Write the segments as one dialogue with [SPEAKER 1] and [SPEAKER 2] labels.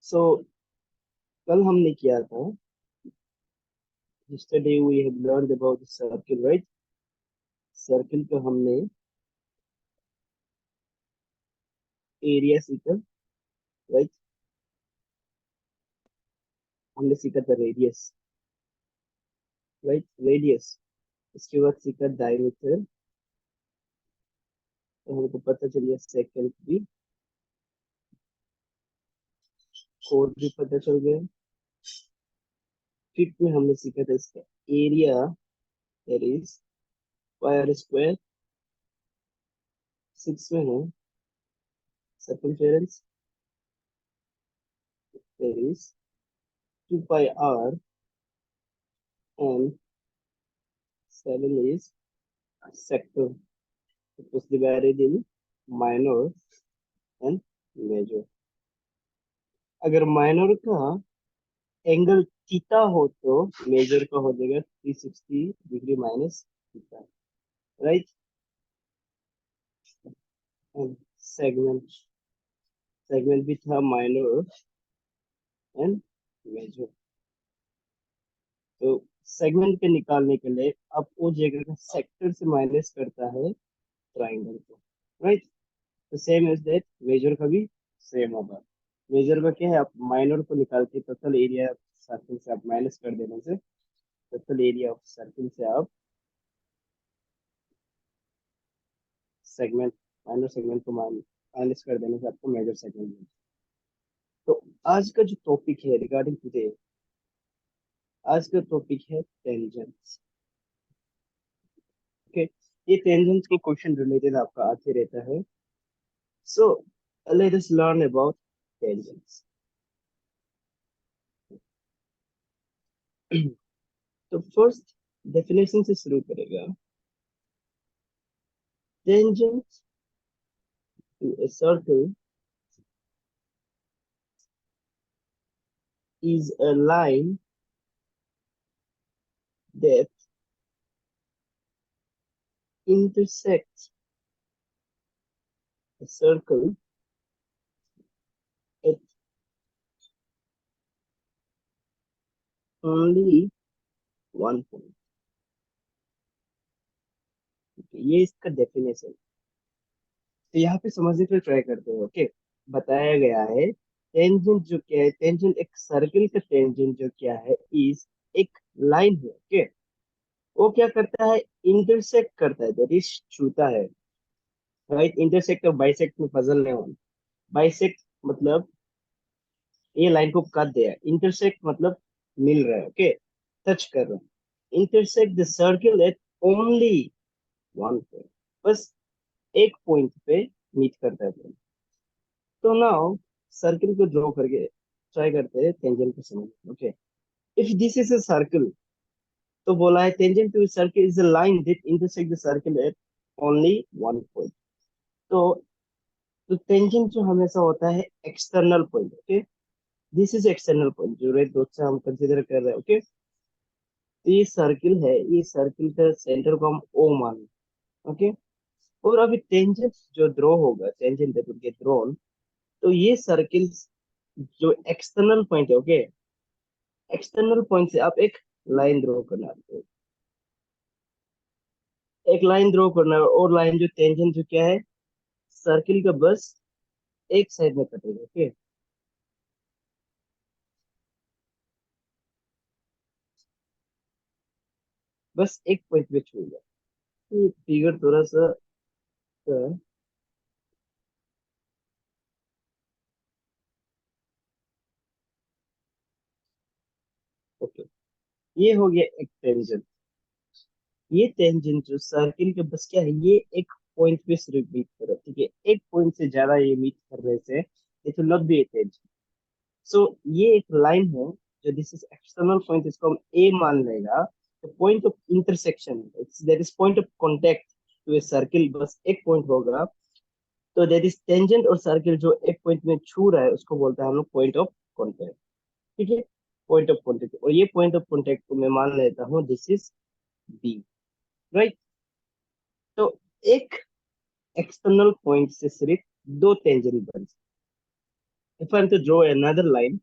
[SPEAKER 1] सो कल हमने किया था, yesterday we have learned about the circle, right? Circle का हमने एरिया सीखा, राइट? हमने सीखा था रेडियस, राइट? रेडियस। इसके बाद सीखा डायमीटर, तो हमको पता चल गया सेकंड भी, कोड भी पता चल गया। फिफ्थ में हमने सीखा था इसका area, that is pi square. Six में है circumference, that is 2 pi r, and seven is sector. It was divided in minor and major. अगर माइनर का एंगल थीटा हो तो मेजर का हो जाएगा 360 degree minus theta, right? Segment, segment भी था माइनर एंड मेजर। तो सेगमेंट के निकालने के लिए अब वो जगह का सेक्टर से माइनस करता है ट्राइंगल को, राइट? तो सेम इज दैट मेजर का भी सेम होगा। मेजर का क्या है, आप माइनर को निकाल के टोटल एरिया सर्किल से आप माइनस कर देने से टोटल एरिया ऑफ सर्किल से आप सेगमेंट, माइनर सेगमेंट को माइनस कर देने से आपको मेजर सेगमेंट मिलता है। तो आज का जो टॉपिक है रिगार्डिंग टुडे, आज का टॉपिक है टेंजेंट्स। ओके, ये टेंजेंट्स के क्वेश्चन रिलेटेड आपका आते रहता है। So let us learn about tangents. तो फर्स्ट डेफिनेशन से शुरू करेगा। Tangent to a circle is a line that intersects a circle at only one point। ये इसका डेफिनेशन। तो यहाँ पे समझने के ट्राई करते हैं। ओके, बताया गया है टेंजेंट जो क्या है, टेंजेंट एक सर्कल का टेंजेंट जो क्या है इज एक लाइन है। ओके, वो क्या करता है, इंटरसेक्ट करता है, दैट इज छूता है, राइट? इंटरसेक्ट और बाइसेक्ट में पजल नहीं होना। बाइसेक्ट मतलब ये लाइन को काट दिया, इंटरसेक्ट मतलब मिल रहा है, ओके, टच कर रहा है। Intersect the circle at only one point, बस एक पॉइंट पे मीट करता है। तो नाउ सर्किल को ड्रॉ करके ट्राई करते हैं टेंजेंट को समझ। Okay, if this is a circle, तो बोला है tangent to circle is a line that intersect the circle at only one point. तो टेंजेंट जो हमेशा होता है external point. Okay, this is external point जो रेड डॉट से हम कंसीडर कर रहे हैं। ओके, तो ये सर्किल है, ये सर्किल का सेंटर को हम ओ मान। ओके, और अभी टेंजेंट जो ड्रॉ होगा, tangent that will get drawn, तो ये सर्किल जो एक्सटर्नल पॉइंट है, ओके, एक्सटर्नल पॉइंट से आप एक लाइन ड्रॉ करना है, एक लाइन ड्रॉ करना है, और लाइन जो टेंजेंट जो क्या है सर्किल का बस एक साइड में कटेगा। ओके, बस एक पॉइंट पे छूएगा। ये फिगर थोड़ा सा ओके, ये हो गया एक टेंजेंट। ये टेंजेंट जो सर्किल के बस क्या है, ये एक पॉइंट पे सिर्फ मीट कर रहा है, ठीक है? एक पॉइंट से ज्यादा ये मीट करने से it will not be a tangent. So ये एक लाइन है जो दिस इज एक्सटर्नल पॉइंट, इसको हम ए मान लेगा। तो point of intersection, that is point of contact to a circle, बस एक पॉइंट होगा। तो दैट इज टेंजेंट और सर्किल जो एक पॉइंट में छू रहा है उसको बोलते हैं हम लोग पॉइंट ऑफ कॉन्टेक्ट, ठीक है? पॉइंट ऑफ कॉन्टेक्ट, और ये पॉइंट ऑफ कॉन्टेक्ट को मैं मान लेता हूँ दिस इज बी, राइट? तो एक एक्सटर्नल पॉइंट से सिर्फ दो टेंजेंट बन सकते, if I am to draw another line,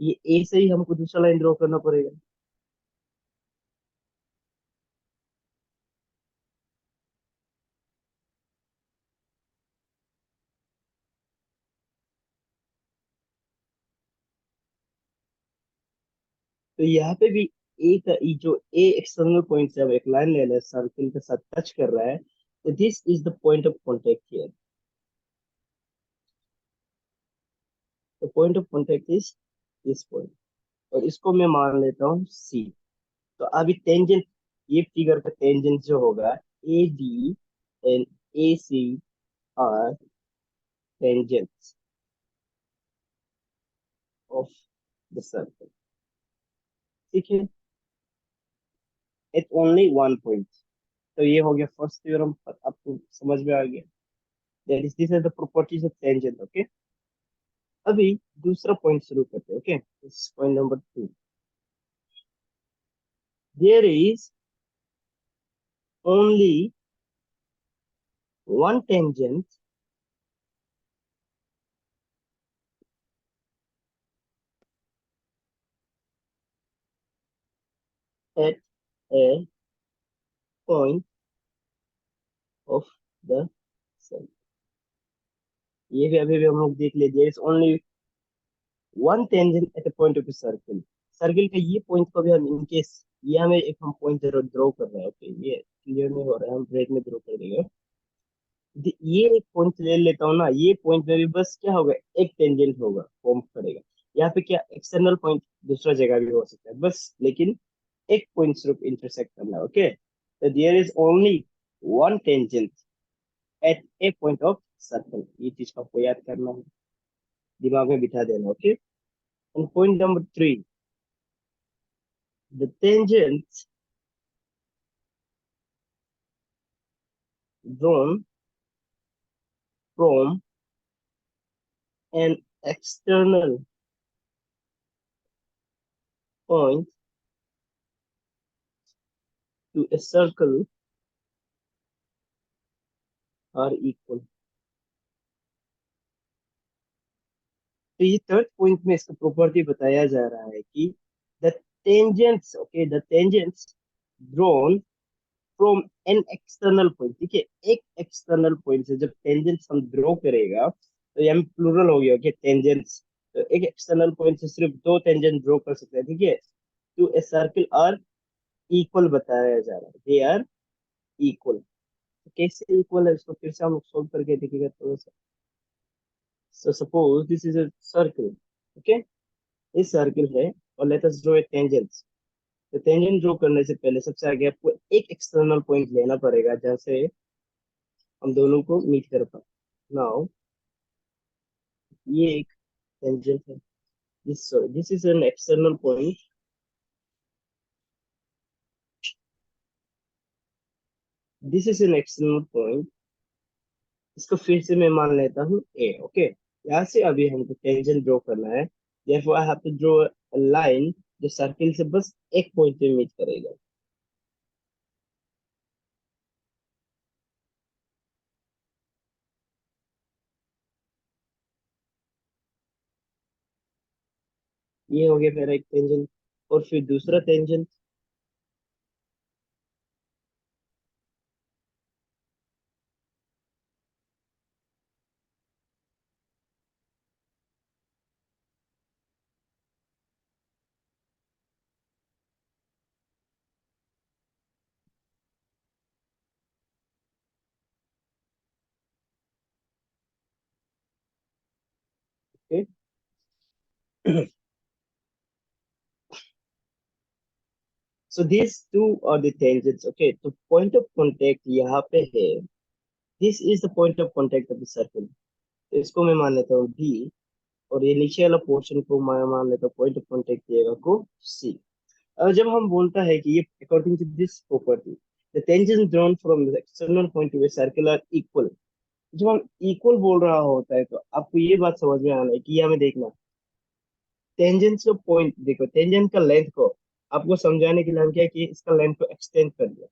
[SPEAKER 1] ये ए से ही हमको दूसरा लाइन ड्रॉ करना पड़ेगा। तो यहाँ पे भी ए का ई जो ए एक्सटर्नल पॉइंट से अब एक लाइन ले ले सर्किल के साथ टच कर रहा है, तो this is the point of contact here. The point of contact is this point, और इसको मैं मान लेता हूँ सी। तो अभी टेंजेंट, ये फिगर का टेंजेंट जो होगा A D and A C are tangents of the circle, ठीक है, एट ओनली वन पॉइंट। तो ये हो गया फर्स्ट थ्योरम, आपको समझ में आ गया। That is this is the properties of tangent, okay. अभी दूसरा पॉइंट शुरू करते हैं, okay. Point number 2, there is only one tangent at a point of the circle। ये भी अभी भी हम लोग देख लिए, there is only one tangent at a point of the circle. Circle का ये पॉइंट को भी हम इनकेस, ये हमें एक हम पॉइंट ड्रॉ कर रहे हैं, ओके, ये क्लियर नहीं हो रहा है, हम रेड में ड्रॉ कर देंगे। ये एक पॉइंट ले लेता हूँ ना, ये पॉइंट में भी बस क्या होगा, एक टेंजेंट होगा, फॉर्म करेगा। यहाँ पे क्या एक्सटर्नल पॉइंट दूसरा जगह भी हो सकता है बस, लेकिन एक पॉइंट सिर्फ इंटरसेक्ट करना है, ओके। तो there is only one tangent at a point of circle, ये चीज को आपको याद करना है, दिमाग में बिठा देना, okay. And point number 3, the tangent drawn from an external point to a circle are equal। तो ये थर्ड पॉइंट में इसका प्रॉपर्टी बताया जा रहा है कि the tangents, okay, the tangents drawn from an external point, ठीक है, एक एक्सटर्नल पॉइंट से जब टेंजेंट्स हम ड्रॉ करेगा, तो ये प्लूरल हो गया, ओके, टेंजेंट्स। तो एक एक्सटर्नल पॉइंट से सिर्फ दो टेंजेंट ड्रॉ कर सकते हैं, ठीक है, to a circle are equal बताया जा रहा है, दे आर इक्वल। कैसे इक्वल है इसको फिर से हम सोल्व करके देखेंगे थोड़ा सा। So suppose this is a circle, okay, इस सर्किल है, और late us draw a tangent. तो टेंजेंट ड्रॉ करने से पहले सबसे आगे आपको एक एक्सटर्नल पॉइंट लेना पड़ेगा जहाँ से हम दोनों को मीट कर पाए। नाउ ये एक टेंजेंट है, this this is an external point, this is an external point. इसको फिर से मैं मान लेता हूँ ए, ओके। यहाँ से अभी हमको टेंजेंट ड्रॉ करना है, therefore I have to draw a line जो सर्किल से बस एक पॉइंट पे मीट करेगा। ये हो गया मेरा एक टेंजेंट, और फिर दूसरा tangent, okay. So this two are the tangents, okay. तो पॉइंट ऑफ कांटेक्ट यहाँ पे है, this is the point of contact of the circle. तो इसको मैं मान लेता हूँ डी, और ये नीचे वाला पोर्शन को मैं मान लेता हूँ पॉइंट ऑफ कांटेक्ट दिएगा को सी। और जब हम बोलता है कि ये according to this property, the tangent drawn from the external point to a circle are equal. जब हम इक्वल बोल रहा होता है तो आपको ये बात समझ में आना है कि ये हमें देखना, टेंजेंट का पॉइंट देखो, टेंजेंट का लेंथ को आपको समझाने के लिए हम क्या कि इसका लेंथ को एक्सटेंड कर दिया,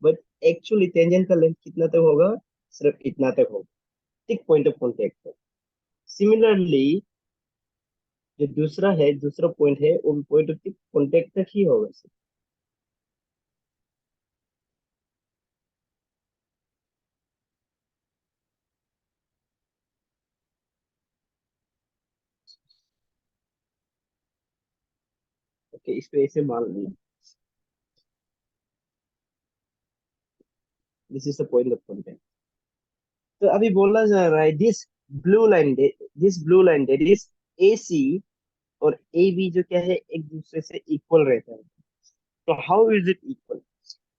[SPEAKER 1] बट एक्चुअली टेंजेंट का लेंथ कितना तक होगा, सिर्फ इतना तक होगा, ठीक, पॉइंट ऑफ कॉन्टेक्ट पर। सिमिलरली जो दूसरा पॉइंट है वो पॉइंट ऑफ द कॉन्टेक्ट तक ही होगा सर। ओके, इसको ऐसे मान लीजिए, this is the point of contact. तो अभी बोला जा रहा है this blue line that is A C और ए बी जो क्या है एक दूसरे से इक्वल रहता है। तो हाउ इज इट इक्वल?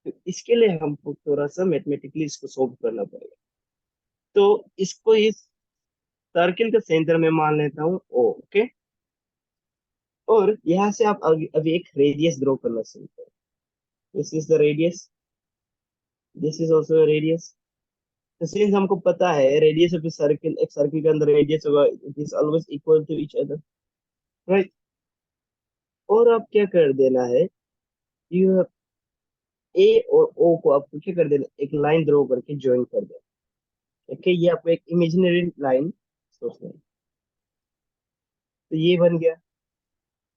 [SPEAKER 1] तो इसके लिए हमको थोड़ा सा मैथमेटिकली इसको सोल्व करना पड़ेगा। तो इसको इस सर्किल के सेंटर में मान लेता हूँ ओ, ओके। और यहाँ से आप अभी एक रेडियस ड्रॉ करना शुरू करो। This is the radius, this is also radius. तो सिंस हमको पता है रेडियस ऑफ सर्किल, एक सर्किल के अंदर रेडियस होगा, it is always equal to each other, right. और आप क्या कर देना है, यू ए और ओ को आपको क्या कर देना, एक लाइन ड्रॉ करके ज्वाइन कर देना। ओके, ये आपको एक इमेजिनरी लाइन सोचना है। तो ये बन गया।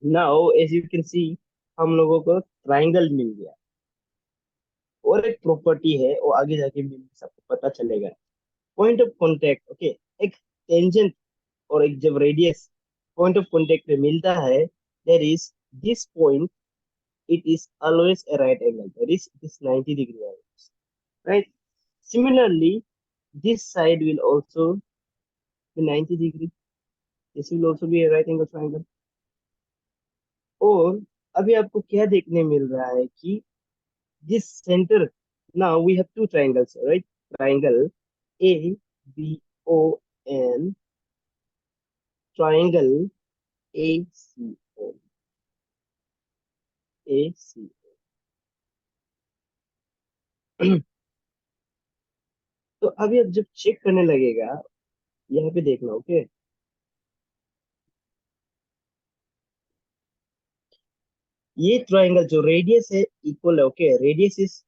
[SPEAKER 1] Now as you can see, हम लोगों को ट्राइंगल मिल गया। और एक प्रॉपर्टी है वो आगे जाके भी सबको पता चलेगा, पॉइंट ऑफ कांटेक्ट। ओके, एक टेंजेंट और एक जब रेडियस पॉइंट ऑफ कांटेक्ट पे मिलता है, that is this point, it is always a right angle, that is it is 90 degree angles, right? Similarly, this side will also be 90 degree, this will also be a right angle triangle। और अभी आपको क्या देखने मिल रहा है कि this center, now we have two triangles, right? Triangle ABO and triangle ACO, ACO। तो अभी आप जब चेक करने लगेगा, यहाँ पे देखना, ओके। ये ट्राइंगल जो रेडियस है इक्वल है, okay, radius is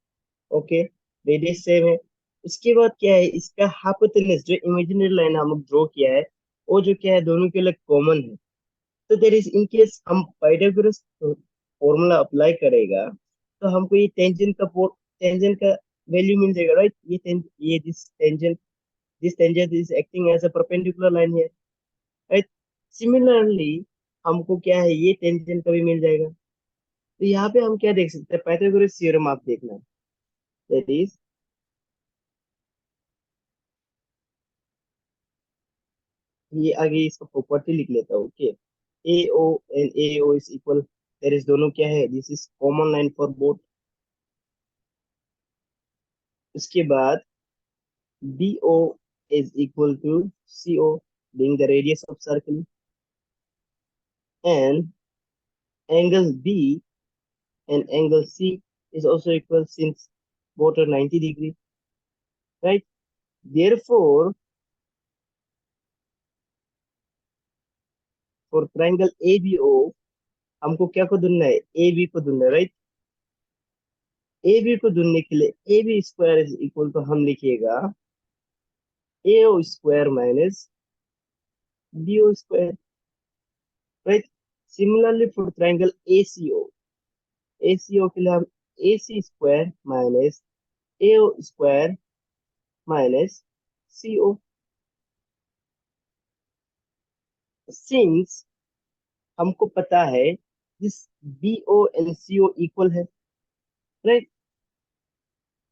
[SPEAKER 1] okay, radius same है। उसके बाद क्या है, इसका हाइपोटेनस जो इमेजिनरी लाइन हम लोग ड्रॉ किया है, वो जो क्या है दोनों के लिए कॉमन है। तो देर इज, इन केस हम पाइथागोरस फॉर्मूला अप्लाई करेगा, तो हमको ये टेंजेंट का वैल्यू मिल जाएगा, राइट। ये this tangent is acting as a perpendicular line है, राइट। सिमिलरली हमको क्या है, ये टेंजेंट का भी मिल जाएगा। तो यहाँ पे हम क्या देख सकते हैं, पाइथागोरस थ्योरम आप देखना, दैट इज, ये आगे इसका प्रॉपर्टी लिख लेता हूँ, okay. A O and A O is equal, there is दोनों क्या है, this is common line for both. उसके बाद B O is equal to C O, being the radius of circle, and angle B and angle C is also equal since both are 90 degree, right? Therefore, for triangle ABO हमको क्या को ढूंढना है, A B को ढूंढना है, right. A B को ढूंढने के लिए A B square is equal to हम लिखिएगा A O square minus B O square, right. Similarly for triangle A C O, A C O के लिए हम A C square minus A O square minus C O. Since हमको पता है this B O and C O equal है, right,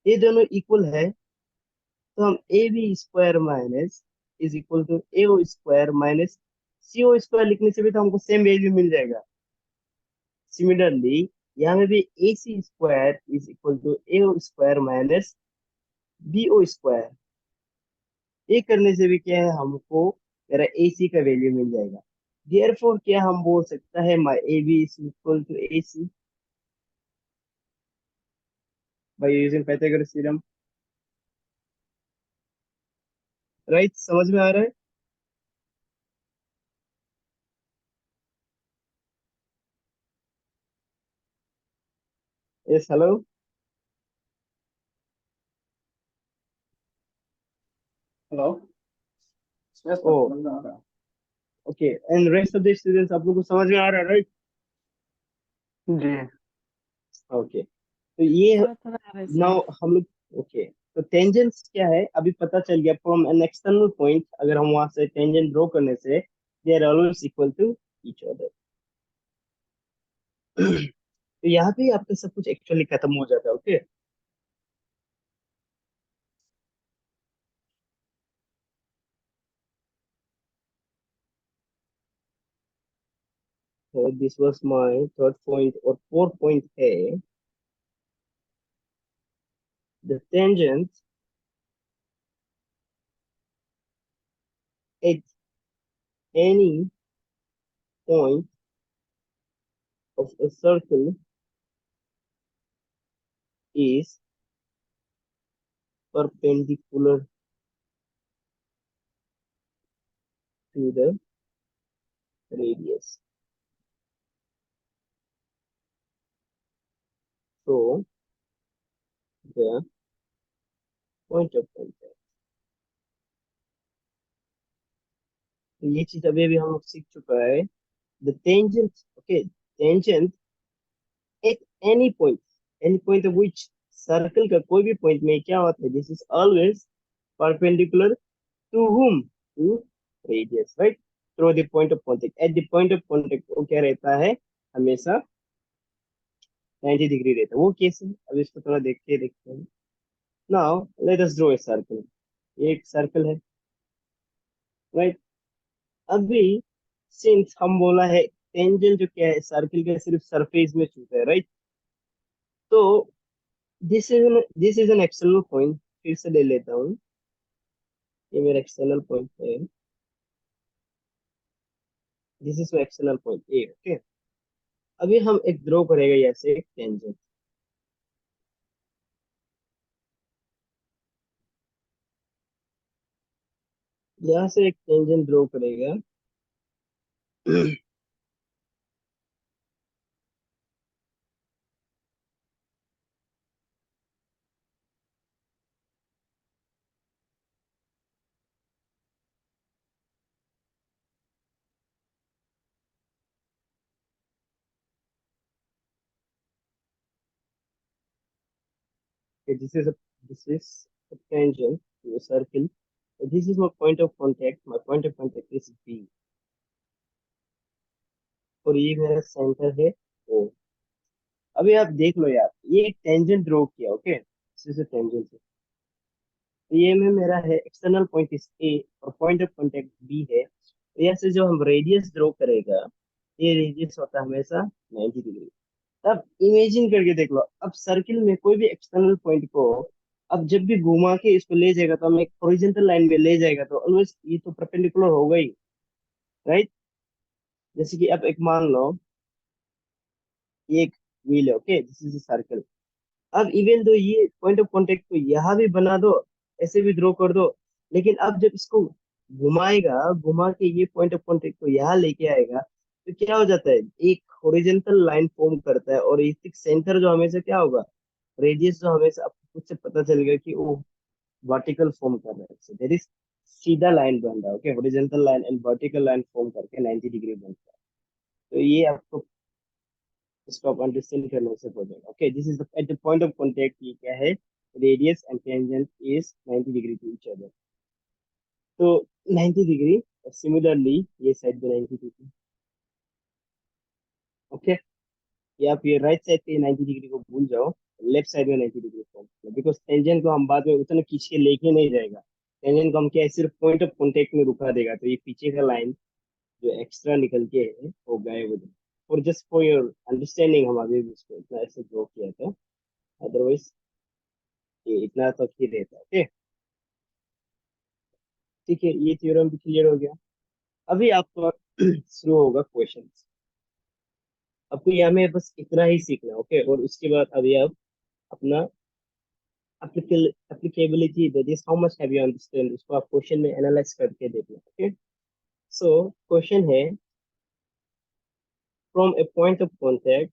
[SPEAKER 1] ये दोनों equal है। तो हम A B square minus is equal to A O square minus C O square लिखने से भी तो हमको सेम वैल्यू मिल जाएगा। सिमिलरली यहाँ में भी A C square is equal to A O square minus B O square, ये करने से भी क्या है हमको मेरा ए सी का वैल्यू मिल जाएगा। देयरफॉर क्या हम बोल सकता है, my A B is equal to A C by using Pythagoras theorem, right. समझ में आ रहा है? Yes, hello.
[SPEAKER 2] Hello. Yes
[SPEAKER 1] oh,
[SPEAKER 2] sir, समझ में आ रहा है।
[SPEAKER 1] Okay, and rest of the students आप लोग को समझ में आ रहा है, राइट?
[SPEAKER 2] जी।
[SPEAKER 1] ओके, तो ये
[SPEAKER 3] थोड़ा थोड़ा आ रहा है सर।
[SPEAKER 1] नाउ हम लोग, ओके, तो टेंजेंट्स क्या है अभी पता चल गया। फ्रॉम एन एक्सटर्नल पॉइंट अगर हम वहां से टेंजेंट ड्रॉ करने से they are always equal to each other. तो यहाँ पे आपका सब कुछ एक्चुअली खत्म हो जाता है। Okay, so this was my third point और fourth point है the tangent at any point of a circle is perpendicular to the radius. So the point of contact, तो ये चीज अभी अभी हम लोग सीख चुका है। The tangent, okay, tangent at any point of which, circle का कोई भी पॉइंट में क्या होता है, this is always perpendicular to whom, to radius, right? Through the point of contact, at the point of contact वो क्या रहता है, हमेशा 90 डिग्री रहता है। वो कैसे, अब इसको थोड़ा देख के देखते हैं। Now let us draw a circle. ये एक सर्कल है, राइट? अभी सिंस हम बोला है टेंजेंट जो क्या है सर्कल के सिर्फ सरफेस में छूता है, राइट? तो this is an external point, फिर से ले लेता हूँ, ये मेरा एक्सटर्नल पॉइंट है, this is my external point A. Okay, अभी हम एक ड्रॉ करेगा यहाँ से एक टेंजेंट, यहाँ से एक टेंजेंट ड्रॉ करेगा। Okay, this is a tangent to a circle. So this is my point of contact. My point of contact is B और ये मेरा सेंटर है O। अभी आप देख लो यार, ये एक टेंजेंट ड्रॉ किया, okay, this is a tangent. तो ये में मेरा है एक्सटर्नल पॉइंट इज A और पॉइंट ऑफ कांटेक्ट B है। तो यहाँ से जो हम रेडियस ड्रॉ करेगा, ये रेडियस होता है हमेशा 90 डिग्री। अब इमेजिन करके देख लो, अब सर्किल में कोई भी एक्सटर्नल पॉइंट को अब जब भी घुमा के इसको ले जाएगा तो हम एक हॉरिजॉन्टल लाइन में ले जाएगा तो ऑलवेज ये तो परपेंडिकुलर होगा ही, राइट? जैसे कि अब एक मान लो ये एक व्हील है, ओके, दिस इज सर्कल। अब इवन दो ये पॉइंट ऑफ कांटेक्ट को यहाँ भी बना दो, ऐसे भी ड्रॉ कर दो, लेकिन अब जब इसको घुमाएगा, घुमा के ये पॉइंट ऑफ कांटेक्ट को यहाँ लेके आएगा तो क्या हो जाता है, एक हॉरिजॉन्टल लाइन फॉर्म करता है और इसके सेंटर जो हमेशा क्या होगा, रेडियस जो हमेशा आपको खुद से पता चलेगा कि वो वर्टिकल फॉर्म कर रहा है, so there is सीधा लाइन बन रहा है, okay, horizontal line and vertical line form करके 90 डिग्री बनता है। तो ये आपको इसको आप अंडरस्टैंड करने से हो जाएगा। Okay, this is the at the point of contact, ये क्या है, radius and tangent is 90 degree to each other. तो 90 डिग्री, सिमिलरली ये साइड भी 90 डिग्री। ओके, या आप ये राइट साइड पे 90 डिग्री को भूल जाओ, लेफ्ट साइड में 90 डिग्री फॉर्म, बिकॉज टेंजेंट को हम बाद में उतना खींच के लेके नहीं जाएगा। टेंजेंट को हम क्या है, सिर्फ पॉइंट ऑफ कांटेक्ट में रुका देगा, तो ये पीछे का लाइन जो एक्स्ट्रा निकल के है वो गायब हो जाएगा। और जस्ट फॉर योर अंडरस्टैंडिंग हम अभी भी इसको इतना ऐसे ड्रॉ किया था, अदरवाइज ये इतना तक ही रहता है। ओके, ठीक है, ये थ्योरम भी क्लियर हो गया। अभी आपका शुरू होगा क्वेश्चन। आपको यहाँ में बस इतना ही सीखना है, ओके, और उसके बाद अभी आप अपना applicability, that is how much have you understand, उसको आप क्वेश्चन में एनालाइज करके देखना। ओके, सो क्वेश्चन है from A point of contact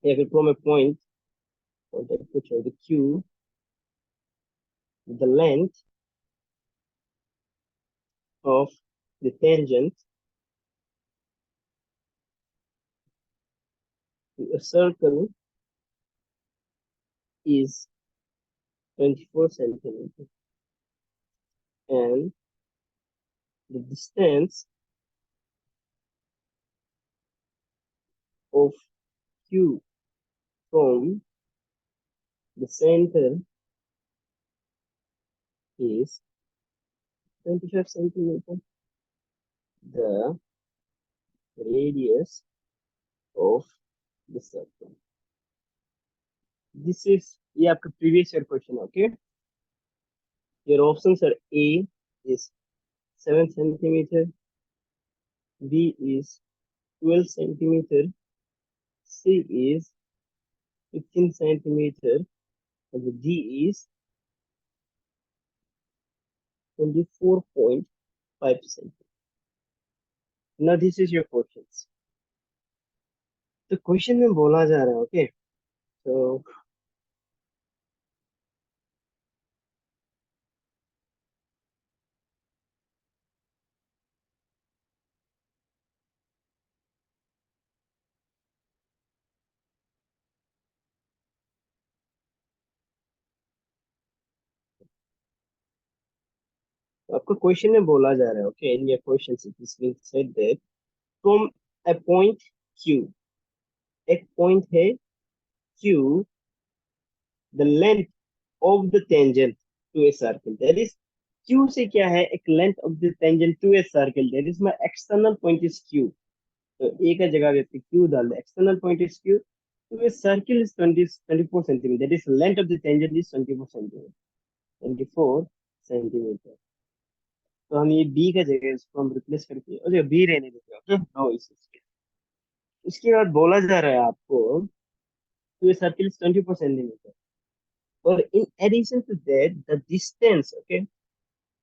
[SPEAKER 1] या फिर फ्रॉम ए पॉइंट कॉन्टेक्ट को छोड़, Q the length of the tangent to a circle is 24 centimeters, and the distance of Q from the center is 25 centimeters. The radius of the circle. This is ये आपका previous year question, okay? Your options are A is 7 centimeter, B is 12 centimeter, C is 15 centimeter, and the D is 24.5 centimeter. Now this is your questions. तो question में बोला जा रहा है, okay? तो आपको क्वेश्चन में बोला जा रहा है, okay? In your questions it is being said that from a point Q, एक पॉइंट है Q, the length of the tangent to a circle, that is Q से क्या है, एक length of the tangent to a circle, that is my external point is Q. तो A का जगह पे Q डाल दे, external point is Q, to a circle is 24 centimeter, that is length of the tangent is 24 centimeter, 24 centimeter. तो हम ये B का जगह इसको हम रिप्लेस करके और ये B रहने देते हैं, ओके? No issues. इसके बाद बोला जा रहा है आपको to a circle is 24 centimeter, or in addition to that the distance, okay,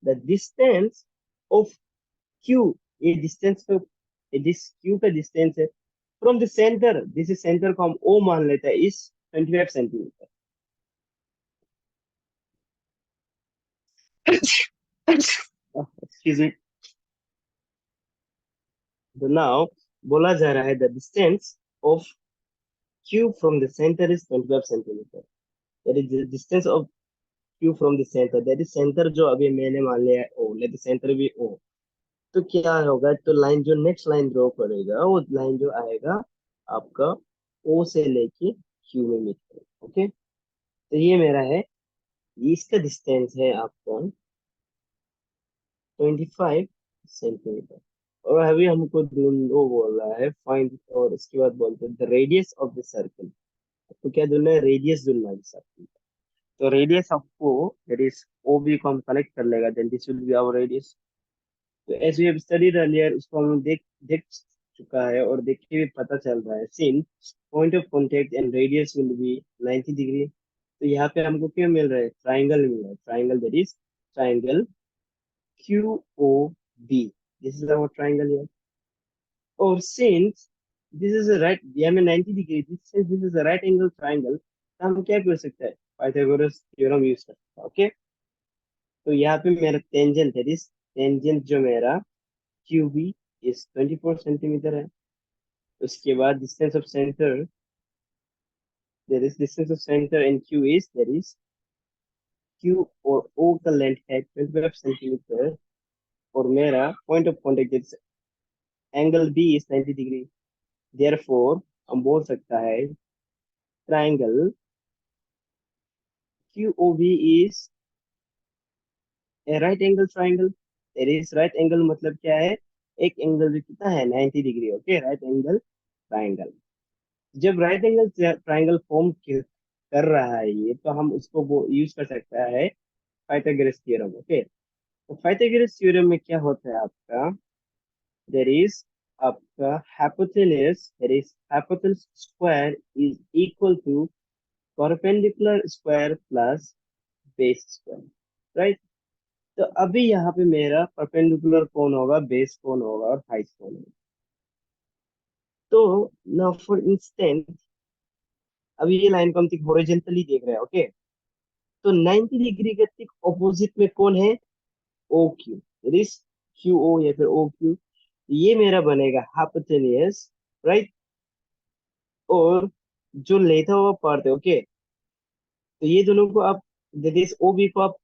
[SPEAKER 1] the distance of Q, ये distance को, this Q का distance है from the center, this is center को हम O मान लेते हैं, is 25 centimeter. Excuse me. So now बोला जा रहा है the distance of Q from the center is 25 centimeter. That is the distance of Q from the center. That is center जो अभी मैंने मान लिया है O, let the center be O. तो क्या होगा, तो लाइन जो नेक्स्ट लाइन ड्रॉ करेगा वो लाइन जो आएगा आपका O से लेके Q में मीट करेगा, ओके? तो ये मेरा है, ये इसका डिस्टेंस है आपका 25 सेंटीमीटर। और अभी हमको ढूंढो बोल रहा है फाइंड, और इसके बाद बोलते हैं the radius of the circle. तो क्या ढूंढना है, रेडियस ढूंढना है सर्कल। तो रेडियस आपको, दैट इज ओ बी को हम कलेक्ट कर लेगा, then this will be our radius. तो as we have studied earlier, उसको हम देख देख चुका है और देख के भी पता चल रहा है, since point of contact and radius will be 90 degree. तो यहाँ पे हमको क्या मिल रहा है, ट्राइंगल मिल रहा है, triangle, that is triangle Q O B, this is our triangle here. और since this is a right, यहाँ में 90 degree, since this is a right angle triangle, तो हम क्या कर सकते हैं, पाइथागोरस थ्योरम यूज कर सकते हैं, ओके? तो यहाँ पे मेरा टेंजेंट है, इस टेंजेंट जो मेरा क्यू बी इस 24 सेंटीमीटर है। उसके बाद distance of centre, there is distance of centre and Q is, there is Q और ओ का लेंथ है 25 सेंटीमीटर, और मेरा point of contact angle B is 90 degree. Therefore हम बोल सकता है triangle Q O B is a right angle triangle. There is right angle मतलब क्या है, एक एंगल भी कितना है, 90 degree, okay? Right angle triangle. जब राइट एंगल ट्राइंगल फॉर्म कर रहा है ये, तो हम उसको वो यूज कर सकता है पाइथागोरस थ्योरम, ओके? तो पाइथागोरस थ्योरम में क्या होता है आपका, देयर इज आपका hypotenuse, that is hypotenuse square is equal to perpendicular square plus base square, right? तो अभी यहाँ पे मेरा परपेंडिकुलर कौन होगा, बेस कौन होगा, और हाइट कौन होगा। तो नाउ फॉर इंस्टेंट, अभी ये लाइन को हम ठीक हॉरिजॉन्टली देख रहे हैं, ओके? तो 90 डिग्री के ठीक ऑपोजिट में कौन है, O Q, it is Q O या फिर ओ क्यू, ये मेरा बनेगा हाइपोटेन्यूस, राइट। और जो लेता हुआ पार्ट है, ओके, तो ये दोनों को आप, दैट इज ओ बी को आप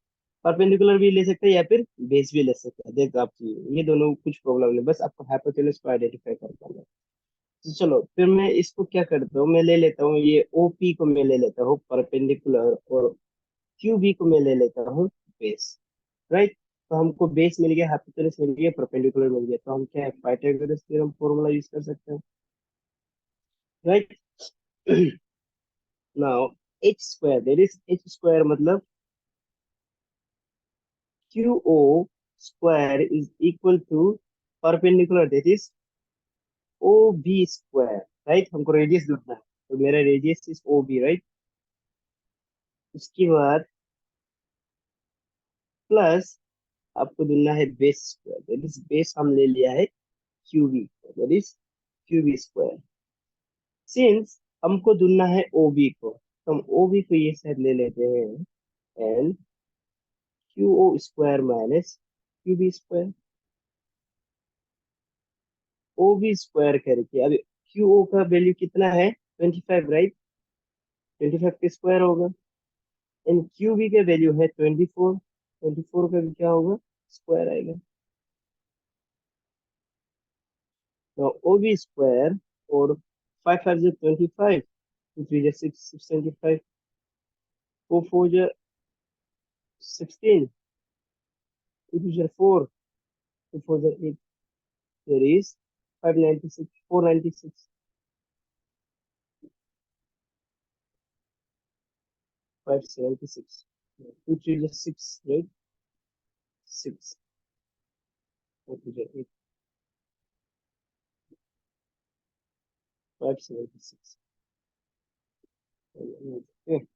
[SPEAKER 1] परपेंडिकुलर भी ले सकते हैं या फिर बेस भी ले सकते हैं, देख आप, ये दोनों कुछ प्रॉब्लम नहीं, बस आपको हाइपोटेन्यूस को आइडेंटिफाई करना है। तो चलो फिर मैं इसको क्या करता हूँ, मैं ले लेता हूँ ये ओ पी को मैं ले लेता हूँ परपेंडिकुलर, और क्यू बी को मैं ले लेता हूँ बेस, राइट। तो हमको बेस मिल गया, हाइपोटेन्यूस मिल गया, परपेंडिकुलर मिल गया, तो हम क्या है, पाइथागोरस थ्योरम फॉर्मूला यूज कर सकते हैं, right. Now H square, there is H square मतलब Q O square is equal to perpendicular, that is O B square, right. हमको रेडियस ढूंढना है, तो मेरा radius is O B, right. उसके बाद प्लस आपको ढूंढना है base square, that is base हम ले लिया है Q B, that is Q B square. Since हमको ढूंढना है ओ बी को, तो हम ओ बी को ये साइड ले लेते हैं, and Q O square minus Q B square, O B square करके, अब क्यू ओ का वैल्यू कितना है, 25, राइट। 25 का स्क्वायर होगा, एंड क्यू बी का वैल्यू है 24, 24 का भी क्या होगा, स्क्वायर आएगा। तो ओ बी स्क्वायर, और 5 5 जो 25, 2 3 जो 6 6 25, 4 4 जो 16, 2 2 जो 4, 2 4 जो 8, there is 596, 496, 576, 2 3 जो 6, right, 6, 4 2 जो 8, 576, okay।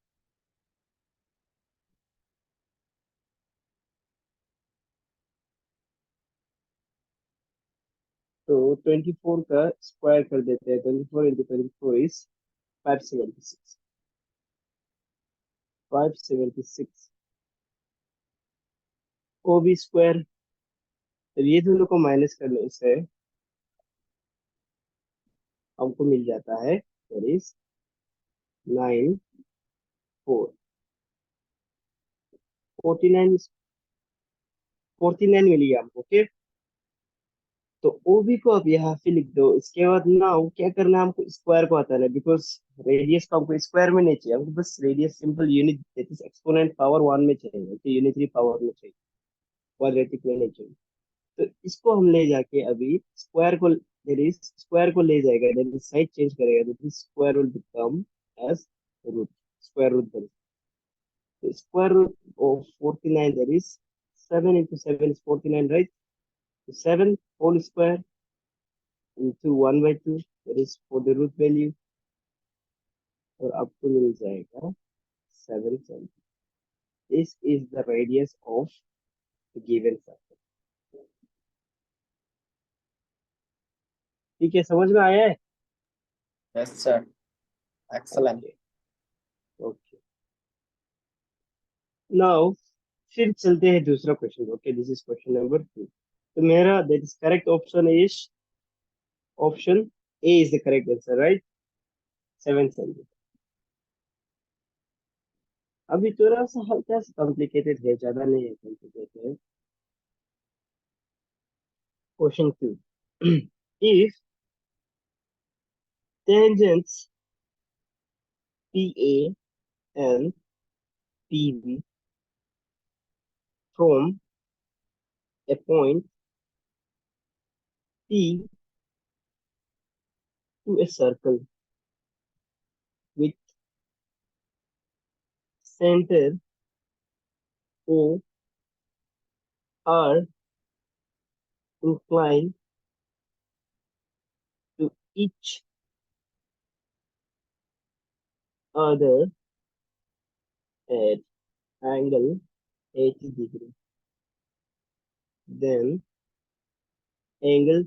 [SPEAKER 1] तो 24 का स्क्वायर कर देते हैं, 24 into 24 is 576, 576 O B square. तो ये दोनों को माइनस करने से हमको मिल जाता है, दैट इज 9 4, 49, 49 मिल गया हमको, ओके। तो ओ बी को अब यहाँ पे लिख दो, इसके बाद ना क्या करना है, हमको स्क्वायर को हटाना है, बिकॉज रेडियस को हमको स्क्वायर में नहीं चाहिए, हमको बस radius simple unit, that is exponent power 1 में चाहिए, तो यूनिटरी पावर में चाहिए, क्वाड्रेटिक में नहीं चाहिए। तो इसको हम ले जाके अभी स्क्वायर को, दैट इज स्क्वायर को ले जाएगा, दैट इज साइड चेंज करेगा, that is square will become as root, square root बन, तो square root of 49, that is 7 into 7 is 49, right? So 7 whole square into 1 by 2, that is for the root value, और आपको मिल जाएगा 7 7। This is the radius of the given circle। ठीक है, समझ में आया है?
[SPEAKER 2] Yes sir, excellent.
[SPEAKER 1] Okay, okay. Now फिर चलते हैं दूसरा question, okay, this is question number 2। तो मेरा that is correct option is option A is the correct answer, right, 7 centimetre. अभी थोड़ा सा हल्का सा कॉम्प्लिकेटेड है, ज्यादा नहीं है complicated. Question 2, if tangents PA and PB from a point P to a circle with center O are inclined to each other at angle 80 degree, then angle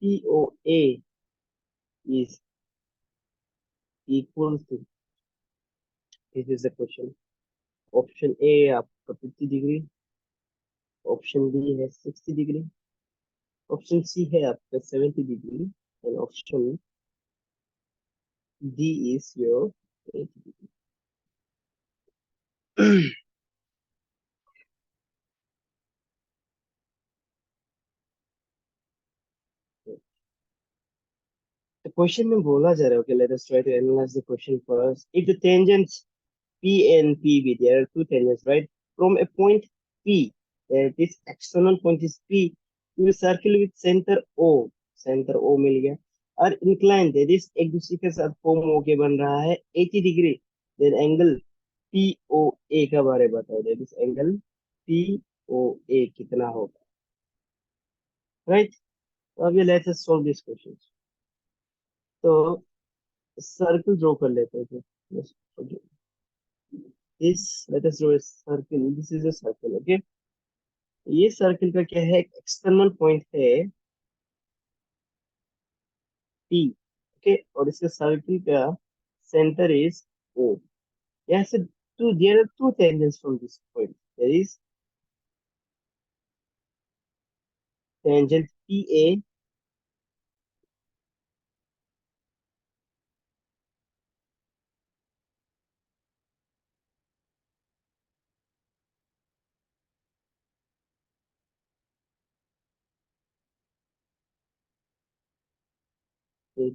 [SPEAKER 1] POA is equal to, this is the question, option A आपका 50 degree, option B है 60 degree, option C है आपका 70 degree and option D is your 80 degree. The question में बोला जा रहा है, okay, let us try to analyze the question first. If the tangents P and PB, there are two tangents, right? From a point P, this external point is P, to a circle with center O मिल गया, और inclined, that is एक दूसरे के साथ form होके बन रहा है 80 डिग्री, then angle POA का बारे में बताओ, that is angle POA कितना होगा, right? तो अभी let us solve this question. तो सर्कल ड्रॉ कर लेते हैं फिर। Yes, okay. This, let us draw a circle. This is a circle, okay? ये सर्कल का क्या है, एक एक्सटर्नल पॉइंट है P, ओके, और इसके सर्कल का सेंटर इज O। यहाँ से two there are two tangents from this point, there is tangent PA,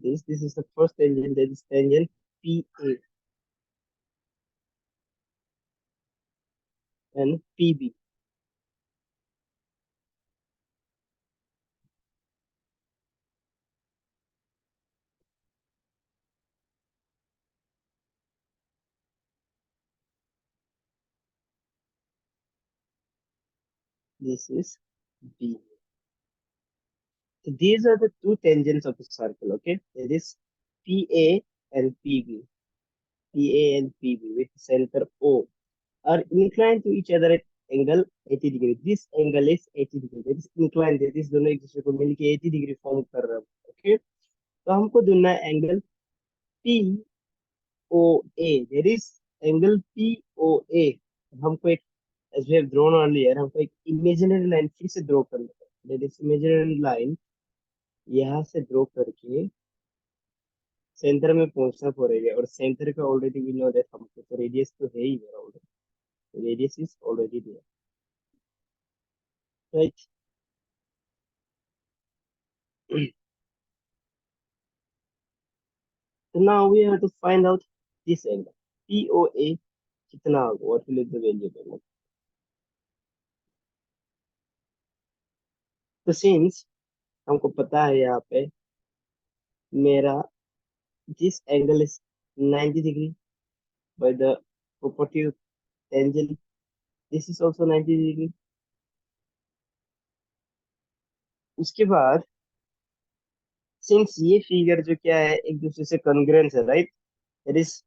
[SPEAKER 1] this is the first tangent, that is tangent PA and PB. This is B. So these are the two tangents of the circle, okay? That is PA and PB. PA and PB with center O are inclined to each other at angle 80 degree. This angle is 80 degree. That is inclined. That is दोनों एक दूसरे को मिलके 80 degree form कर रहे हैं. Okay? तो हमको ढूंढना है angle POA. That is angle POA. हमको एक, as we have drawn earlier, हमको एक imaginary line फिर से ड्रॉ करना है. That is imaginary line यहाँ से ड्रॉ करके सेंटर में पहुंचना पड़ेगा, और सेंटर का ऑलरेडी वी नो दैट हमको तो रेडियस तो है ही already, radius is already there, right? So now we have to find out this angle. POA कितना होगा? What will be the variable? तो since हमको पता है यहाँ पे मेरा this angle is 90 degree by the property of tangent. This is also 90 degree. उसके बाद since ये फिगर जो क्या है एक दूसरे से congruent है, right? That is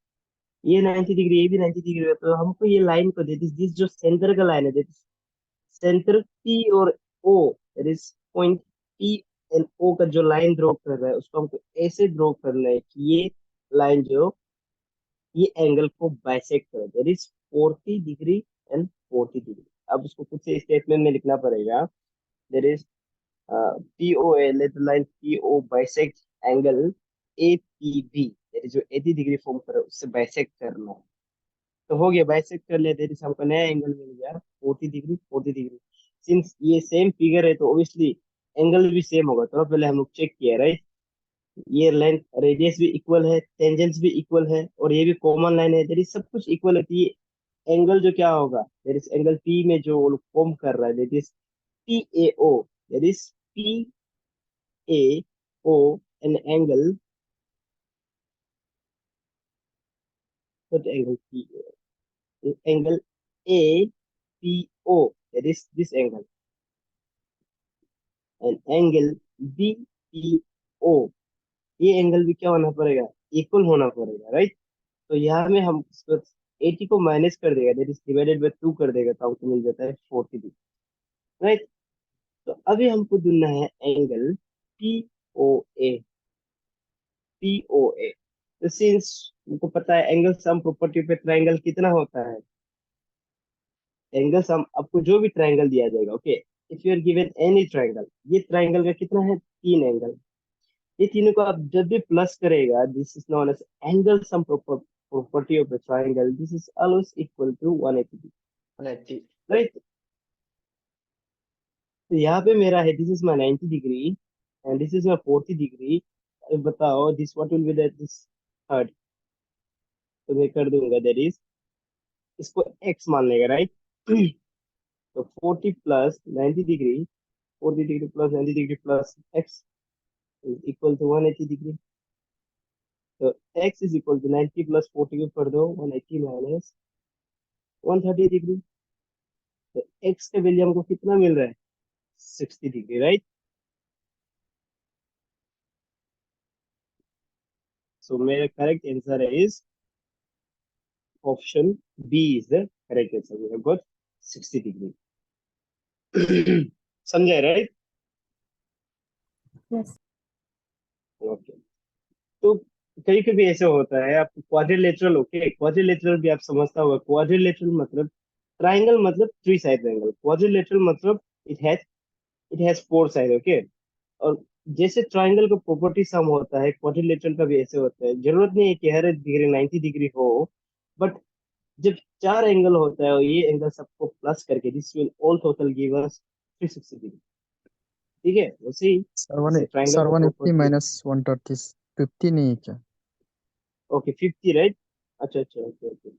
[SPEAKER 1] ये 90 डिग्री, ये भी 90 डिग्री है, तो हमको ये लाइन को दे दिस जो सेंटर का लाइन है, दैट इज सेंटर P और O, that is point P and O का जो लाइन ड्रॉ कर रहा है उसको हमको ऐसे ड्रॉ करना है कि ये लाइन जो ये एंगल को बाइसेक्ट करे, that is 40 degree and 40 degree. अब उसको कुछ से स्टेटमेंट में लिखना पड़ेगा, that is POA, let the line PO bisect angle APB, that is जो 80 डिग्री फॉर्म कर रहा है उससे बाइसेक्ट करना है। तो हो गया, बाइसेक्ट कर लिया, देर हमको नया एंगल मिल गया 40 डिग्री 40 डिग्री। सिंस ये सेम फिगर है तो ऑब्वियसली एंगल भी सेम होगा, तो पहले हम लोग चेक किया, राइट? ये लेंथ रेडियस भी इक्वल है, टेंजेंट्स भी इक्वल है, और ये भी कॉमन लाइन है, देर इज सब कुछ इक्वल है, तो ये एंगल जो क्या होगा, देर इज एंगल पी में जो वो लोग फॉर्म कर रहा है, there is PAO, there is PAO an angle, angle PAO, angle APO, that is this angle, and angle BPO, ये एंगल भी क्या होना पड़ेगा, इक्वल होना पड़ेगा, राइट? तो यहाँ में हम 80 को माइनस कर देगा, दैट इज डिवाइडेड बाय 2 कर देगा, तो हमको मिल जाता है 40 डिग्री, राइट? तो अभी हमको ढूंढना है एंगल POA। POA, तो सिंस हमको पता है एंगल सम प्रॉपर्टी पे ट्रायंगल कितना होता है, एंगल सम आपको जो भी ट्रायंगल दिया जाएगा, okay, if you are given any triangle, ये ट्राइंगल का कितना है, 3 एंगल। ये तीनों को आप जब भी प्लस करेगा, this is known as angle sum property of the triangle, this is always equal to 180,
[SPEAKER 2] 180।
[SPEAKER 1] Right. तो यहाँ पे मेरा है, this is my 90 degree and this is my 40 degree. बताओ this what will be that this third. तो मैं कर दूंगा, दैट इज, इसको एक्स मान लेगा, राइट। तो 40 plus 90 degree, 40 degree plus 90 degree plus x is equal to 180 degree. तो x is equal to 90 plus 40 को कर दो, 180 माइनस 130 डिग्री। तो x का वैल्यू हमको कितना मिल रहा है, 60 degree, right. So my correct answer is option B is the correct answer, we have got 60 degree. समझे, राइट।
[SPEAKER 3] Yes.
[SPEAKER 1] ओके। तो कभी कभी ऐसे होता है, आप क्वाड्रिलेटरल, ओके, क्वाड्रिलेटरल भी आप समझता होगा। क्वाड्रिलेटरल मतलब, ट्राइंगल मतलब थ्री साइड ट्राइंगल, क्वाड्रिलेटरल मतलब इट हैज 4 साइड, ओके। और जैसे ट्राइंगल का प्रॉपर्टी सम होता है, क्वाड्रिलेटरल का भी ऐसे होता है। जरूरत नहीं है कि हर एक डिग्री 90 डिग्री हो, बट जब 4 एंगल होता है और ये एंगल सबको प्लस करके, this will all total give us 360 degree. ठीक है, वैसे ही
[SPEAKER 3] सर वन
[SPEAKER 1] जैसे ट्राइंगल
[SPEAKER 3] सर
[SPEAKER 1] का
[SPEAKER 3] 180
[SPEAKER 1] प्रॉपर्टी।
[SPEAKER 3] माइनस 130 50 नहीं है क्या?
[SPEAKER 1] Okay 50, right. अच्छा अच्छा, ओके ओके,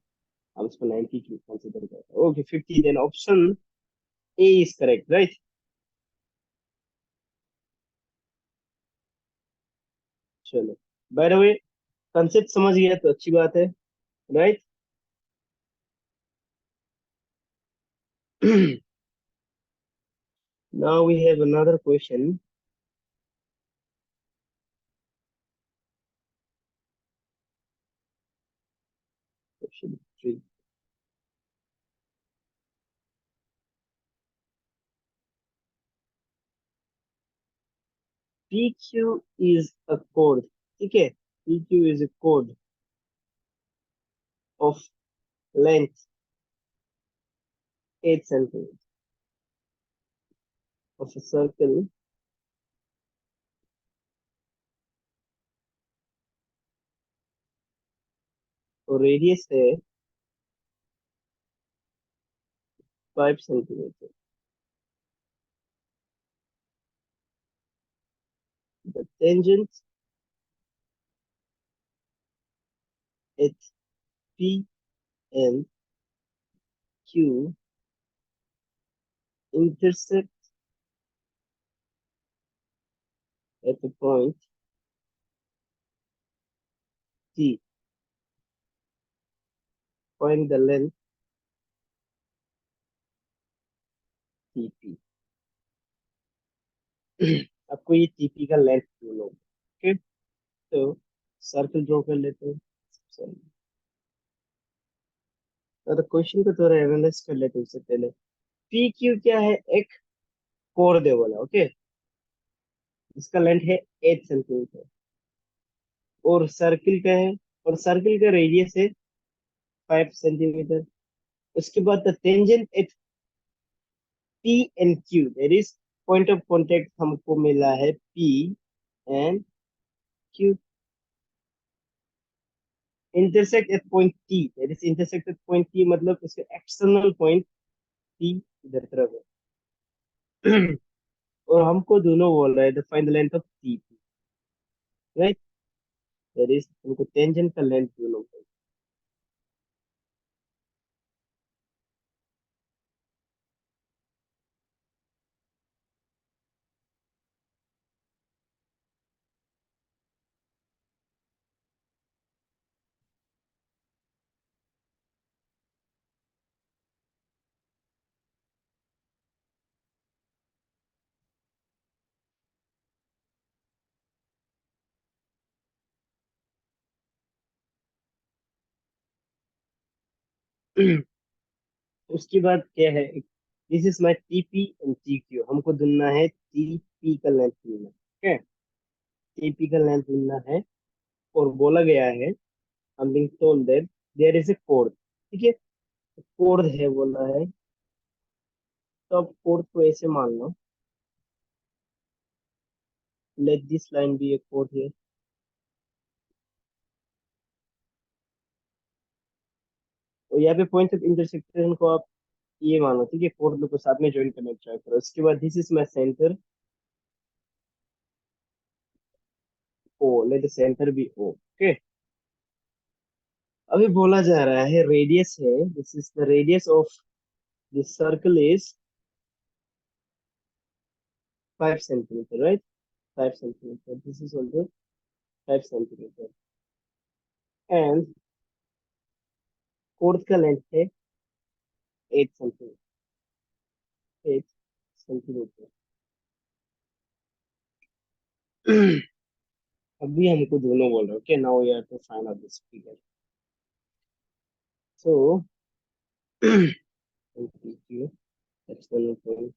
[SPEAKER 1] हम इसको 90 की कंसीडर करते हैं। Okay 50, then option A is correct, right. चलो, बाय द वे, कंसेप्ट समझ गया तो अच्छी बात है, right. Now we have another question, question 3। PQ is a code, ठीक है। PQ is a code of length 8 centimeters of a circle और रेडियस है 5 centimeters। The tangent at P and Q intersect at the point T. Find the length TP। आपको ये TP का length ढूंढना होगा, okay. तो सर्कल ड्रॉ कर लेते हैं। तो क्वेश्चन को थोड़ा एनालाइज कर लेते हैं उससे पहले। PQ क्या है, एक कोर दे बोला, ओके। इसका लेंथ है 8 सेंटीमीटर और सर्किल का है, और सर्किल का रेडियस है 5 सेंटीमीटर। उसके बाद the tangent at P and Q, that is point of contact हमको मिला है P and Q, intersect at point T, that is intersect at point T मतलब उसके एक्सटर्नल पॉइंट टी इधर तरफ है। और हमको दोनों बोल रहा है the find the length of T, right. That is हमको टेंजेंट का लेंथ दोनों। उसके बाद क्या है, this is my TP and T Q, हमको ढूंढना है टीपी का लेंथ ढूंढना, ठीक है। टीपी का लेंथ ढूंढना है और बोला गया है, I'm being told that there is a chord, ठीक है। कोड है बोला है तो अब फोर्थ को ऐसे मान लो, let this line be a fourth है। और यहाँ पे पॉइंट ऑफ इंटरसेक्शन को आप ये मानो, ठीक है, फोर्थ को साथ में ज्वाइन करने की ट्राई करो। उसके बाद this is my centre O, let the centre be O, okay. अभी बोला जा रहा है रेडियस है, this is the radius of this circle is 5 centimetre, right? 5 centimetre, this is also 5 centimetre. And fourth का लेंथ है 8 सेंटीमीटर, 8 सेंटीमीटर। अभी हमको दोनों बोल रहे हो, okay, now we have to find out this figure. So external point,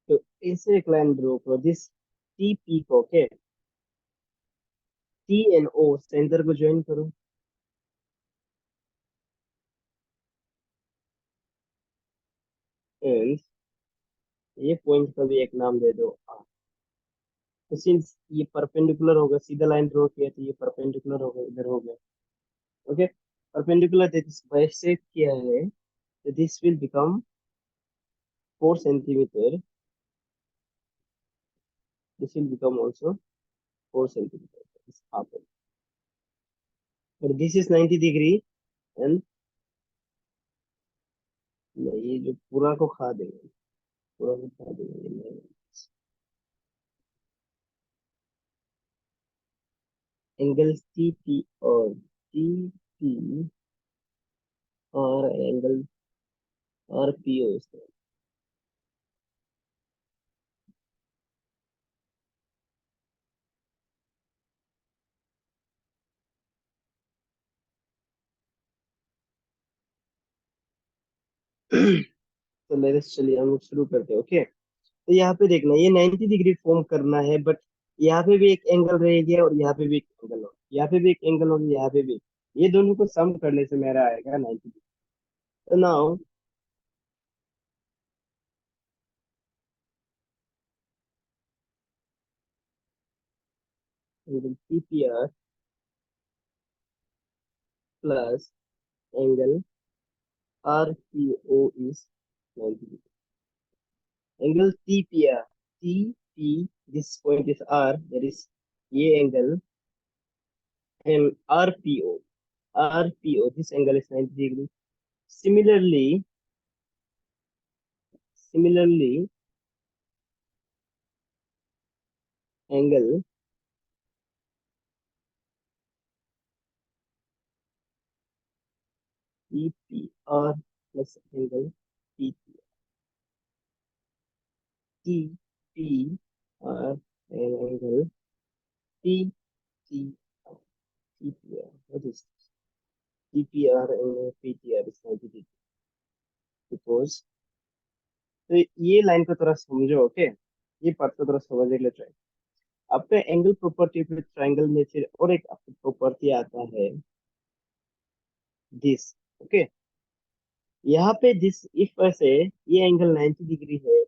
[SPEAKER 1] तो ऐसे एक लाइन ड्रॉ करो, दिस टी पी को, okay, T and O centre को ज्वाइन करो। एंड ये पॉइंट का भी एक नाम दे दो R। तो सिंस ये परपेंडिकुलर होगा, सीधा लाइन ड्रॉ किया तो ये परपेंडिकुलर होगा, इधर हो गया, ओके। परपेंडिकुलर दिस बाइसेक्ट किया है, तो this will become 4 centimetre, this will become also 4 centimetre, this half. और दिस इज 90 डिग्री। एंड ये जो पूरा को खा देंगे, पूरा को खा देंगे। एंगल टी पी और टी पी और एंगल आर पी ओ इस तरह। तो मेरे चलिए हम लोग शुरू करते हैं, ओके। तो यहाँ पे देखना, ये 90 डिग्री फॉर्म करना है, बट यहाँ पे भी एक एंगल रहेगा और यहाँ पे भी एक एंगल होगा, यहाँ पे भी एक एंगल होगा, यहाँ पे भी। ये दोनों को सम करने से मेरा आएगा 90 डिग्री। तो now angle P P R plus angle R P O is 90 degree. Angle T P R, T P, this point is R, that is ये angle, and R P O, R P O, this angle is 90 degree. Similarly, similarly, angle PPR plus angle PPR, TPR and angle PTR, PPR. What is this? PPR and PTR is 90 degree because, तो ये line को थोड़ा समझो, okay, ये part को थोड़ा समझने के लिए ट्राई। आपका एंगल प्रॉपर्टी पे ट्रायंगल में फिर और एक प्रॉपर्टी आता है, दिस, ओके। यहाँ पे दिस इफ ऐसे ये एंगल 90 डिग्री है,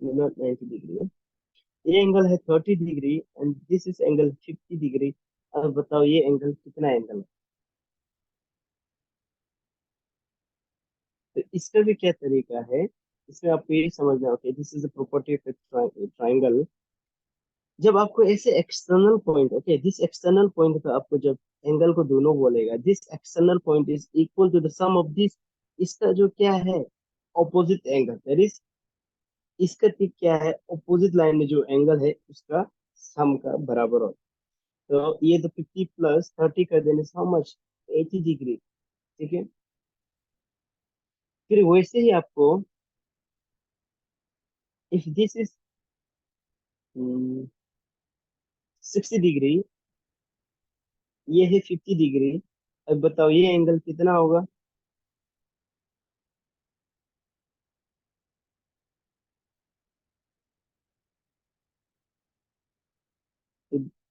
[SPEAKER 1] नॉट 90 डिग्री, ये एंगल है 30 degree and this is angle 50 degree. अब बताओ ये एंगल कितना एंगल है? तो इसका भी क्या तरीका है, इसमें आपको ये समझना है, okay, this is the property of triangle. जब आपको ऐसे external point, okay, this external point का आपको जब एंगल को दोनों बोलेगा, this external point is equal to the sum of this, इसका जो क्या है ऑपोजिट एंगल, दैट इज इसका ठीक क्या है, ऑपोजिट लाइन में जो एंगल है उसका सम का बराबर हो। तो ये तो 50 + 30 कर देने से हाउ मच, 80 डिग्री, ठीक है। फिर वैसे ही आपको इफ दिस इज 60 डिग्री, ये है 50 डिग्री, अब बताओ ये एंगल कितना होगा?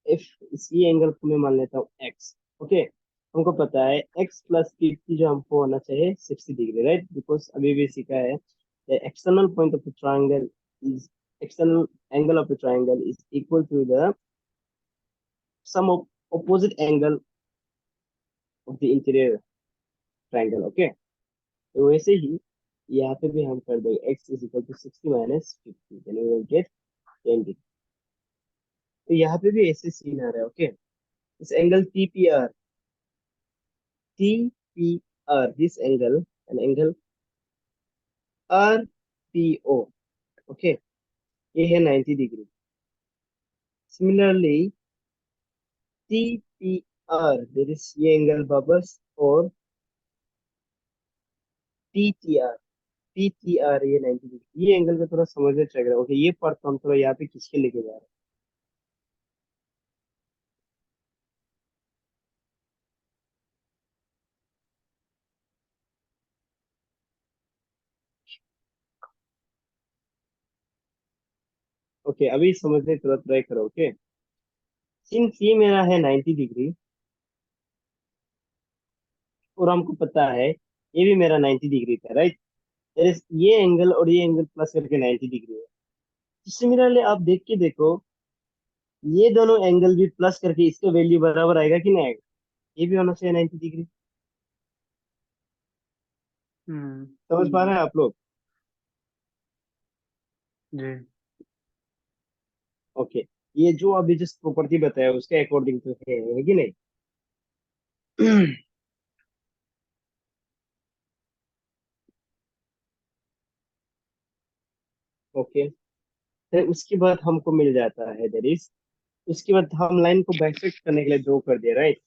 [SPEAKER 1] इफ इसी एंगल को मैं मान लेता हूँ एक्स, ओके। हमको पता है एक्स प्लस 50 जो हमको होना चाहिए 60 डिग्री, राइट? बिकॉज अभी भी सीखा है external point of the triangle is external angle of the triangle is equal to the sum of opposite angle of the interior triangle, okay. तो वैसे ही यहाँ पे भी हम कर देंगे x is equal to 60 - 50, then we will get 10 degree. तो यहाँ पे भी ऐसे सीन आ रहा है, ओके। इस angle TPR, this angle, an angle RPO, okay, ये है 90 degree. Similarly TPR, there is ये एंगल बबल्स, और TTR, PTR ये 90 डिग्री। ये एंगल को थोड़ा समझने ट्राई करें, ओके। ये पार्ट हम थोड़ा यहाँ पे खींच के लेके जा रहे हैं, ओके। अभी समझने थोड़ा ट्राई करो, ओके। सिंस ये मेरा है 90 डिग्री, और हमको पता है ये भी मेरा 90 डिग्री था, राइट? ये एंगल और ये एंगल प्लस करके 90 डिग्री है। सिमिलरली आप देख के देखो, ये दोनों एंगल भी प्लस करके इसका वैल्यू बराबर आएगा कि नहीं आएगा? ये भी होना चाहिए 90 डिग्री। समझ पा रहे हैं आप लोग?
[SPEAKER 3] जी।
[SPEAKER 1] ओके। ये जो अभी जिस प्रॉपर्टी बताया उसके अकॉर्डिंग तो है कि नहीं? ओके। फिर उसके बाद हमको मिल जाता है दैट इज, उसके बाद हम लाइन को बाइसेक्ट करने के लिए ड्रॉ कर दिया, राइट?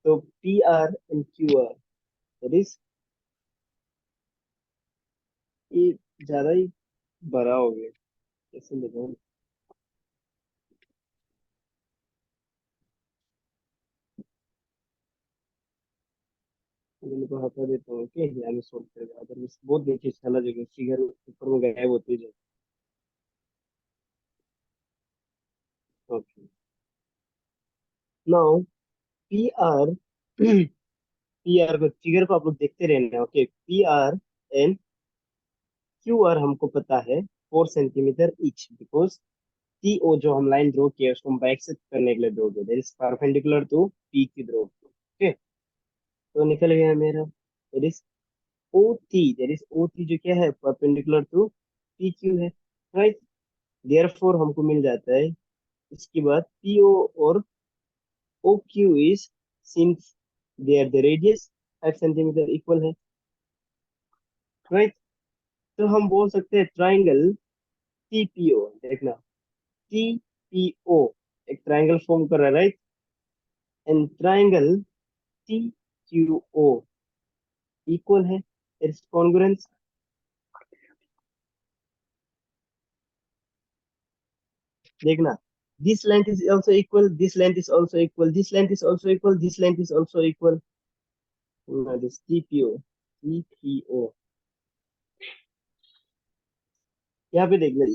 [SPEAKER 1] तो PR and QR, that is, ये ज्यादा ही बड़ा हो गया, कैसे लिखूं? मैं को हटा देता हूँ, ओके। यहाँ में सोल्व करेगा, अगर बहुत देखिए चला जाएगा, फिगर ऊपर में गायब होती जाए। ओके। नाउ PR, PR को, फिगर को आप लोग देखते रहना, ओके। PR एंड QR हमको पता है 4 सेंटीमीटर ईच, बिकॉज TO जो हम लाइन ड्रॉ किया उसको हम बाइसेक्ट करने के लिए ड्रॉ किया, that is perpendicular to P की ड्रॉ, ओके। तो निकल गया मेरा, that is OT, that is OT जो क्या है, परपेंडिकुलर टू PQ है, राइट? देयरफॉर हमको मिल जाता है, इसके बाद PO और OQ is, since they are the radius 5 centimetre equal है, राइट? तो हम बोल सकते हैं ट्राइंगल TPO, देखना, TPO एक ट्राइंगल फॉर्म कर रहा है, right? And triangle TQO equal है, इट्स कॉन्ग्रुएंस। देखना, this length is also equal, this length is also equal, this length is also equal, this length is also equal. This TPO, यहाँ पे देख ले,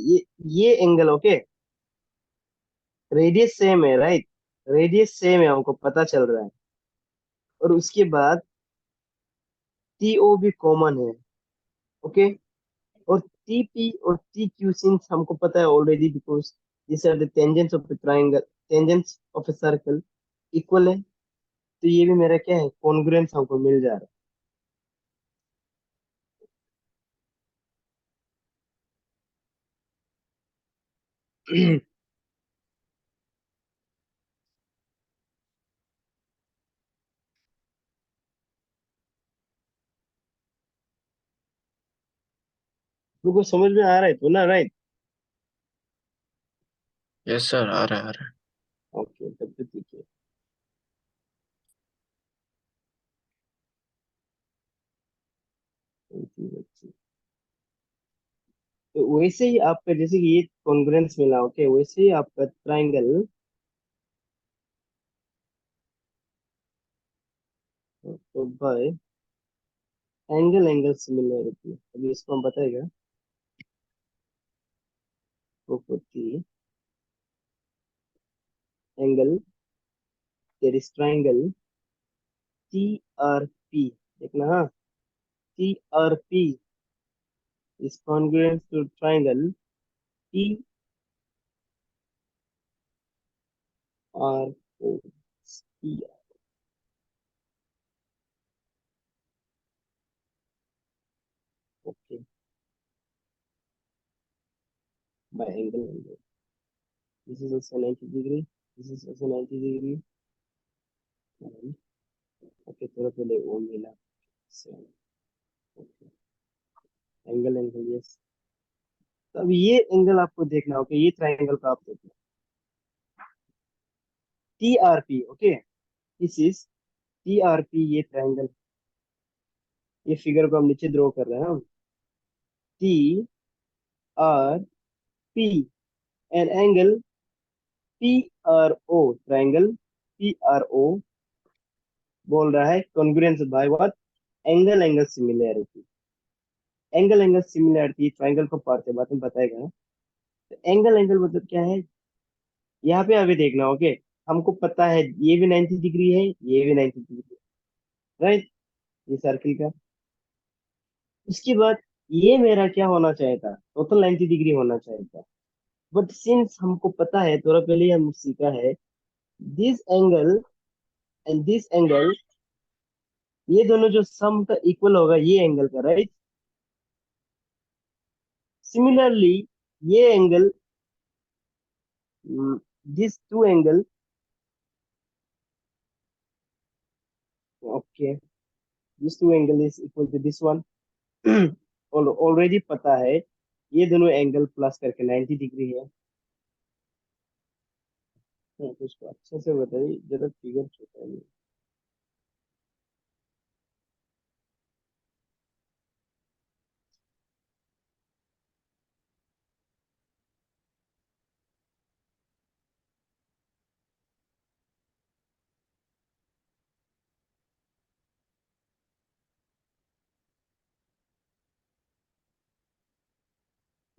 [SPEAKER 1] ये एंगल, ओके, रेडियस सेम है, right? Radius same है, हमको पता चल रहा है। और उसके बाद TO भी कॉमन है, ओके। और TP और TQ सिंस हमको पता है already, because this are the tangents of the triangle, tangents of a circle, equal है। तो ये भी मेरा क्या है, कॉन्ग्रुएंस हमको मिल जा रहा है। तुमको समझ में आ रहा है तो ना, राइट?
[SPEAKER 2] यस सर, आ रहा है आ रहा है।
[SPEAKER 1] ओके, तब तो ठीक है। ठीक है, ठीक। तो वैसे ही आपका जैसे कि ये कॉन्ग्रुएंस मिला, ओके, वैसे ही आपका ट्राइंगल, तो बाय एंगल अभी इसको हम बताएगा property angle, there is triangle TRP, देखना हाँ, TRP is congruent to triangle TRO. Okay, by angle. This is also 90 degree. This is also 90 degree. And, okay, थोड़ा पहले वो मिला. Okay. Angle yes. तो अब ये एंगल आपको देखना होगा, ये ट्राइंगल का आप देखना. TRP, okay, this is TRP, ये ट्राइंगल, ये फिगर को हम नीचे ड्रॉ कर रहे हैं हम. TRP and angle PRO, triangle PRO बोल रहा है congruence by what, angle angle similarity. Angle angle similarity triangle को पढ़ते बाद में बताएगा. तो एंगल एंगल मतलब क्या है, यहाँ पे अभी देखना, ओके. हमको पता है ये भी 90 डिग्री है, ये भी 90 डिग्री है, राइट, ये सर्किल का. उसके बाद ये मेरा क्या होना चाहिए था, टोटल 90 डिग्री होना चाहिए था. बट सिंस हमको पता है, थोड़ा पहले ही हम सीखा है, this angle and this angle, ये दोनों जो सम का इक्वल होगा ये एंगल का, राइट. सिमिलरली ये angle, this two angle, okay, this two angle is equal to this one. Already पता है ये दोनों एंगल प्लस करके 90 डिग्री है. तो इसको अच्छे से बताइए, जरा फिगर छोटा है.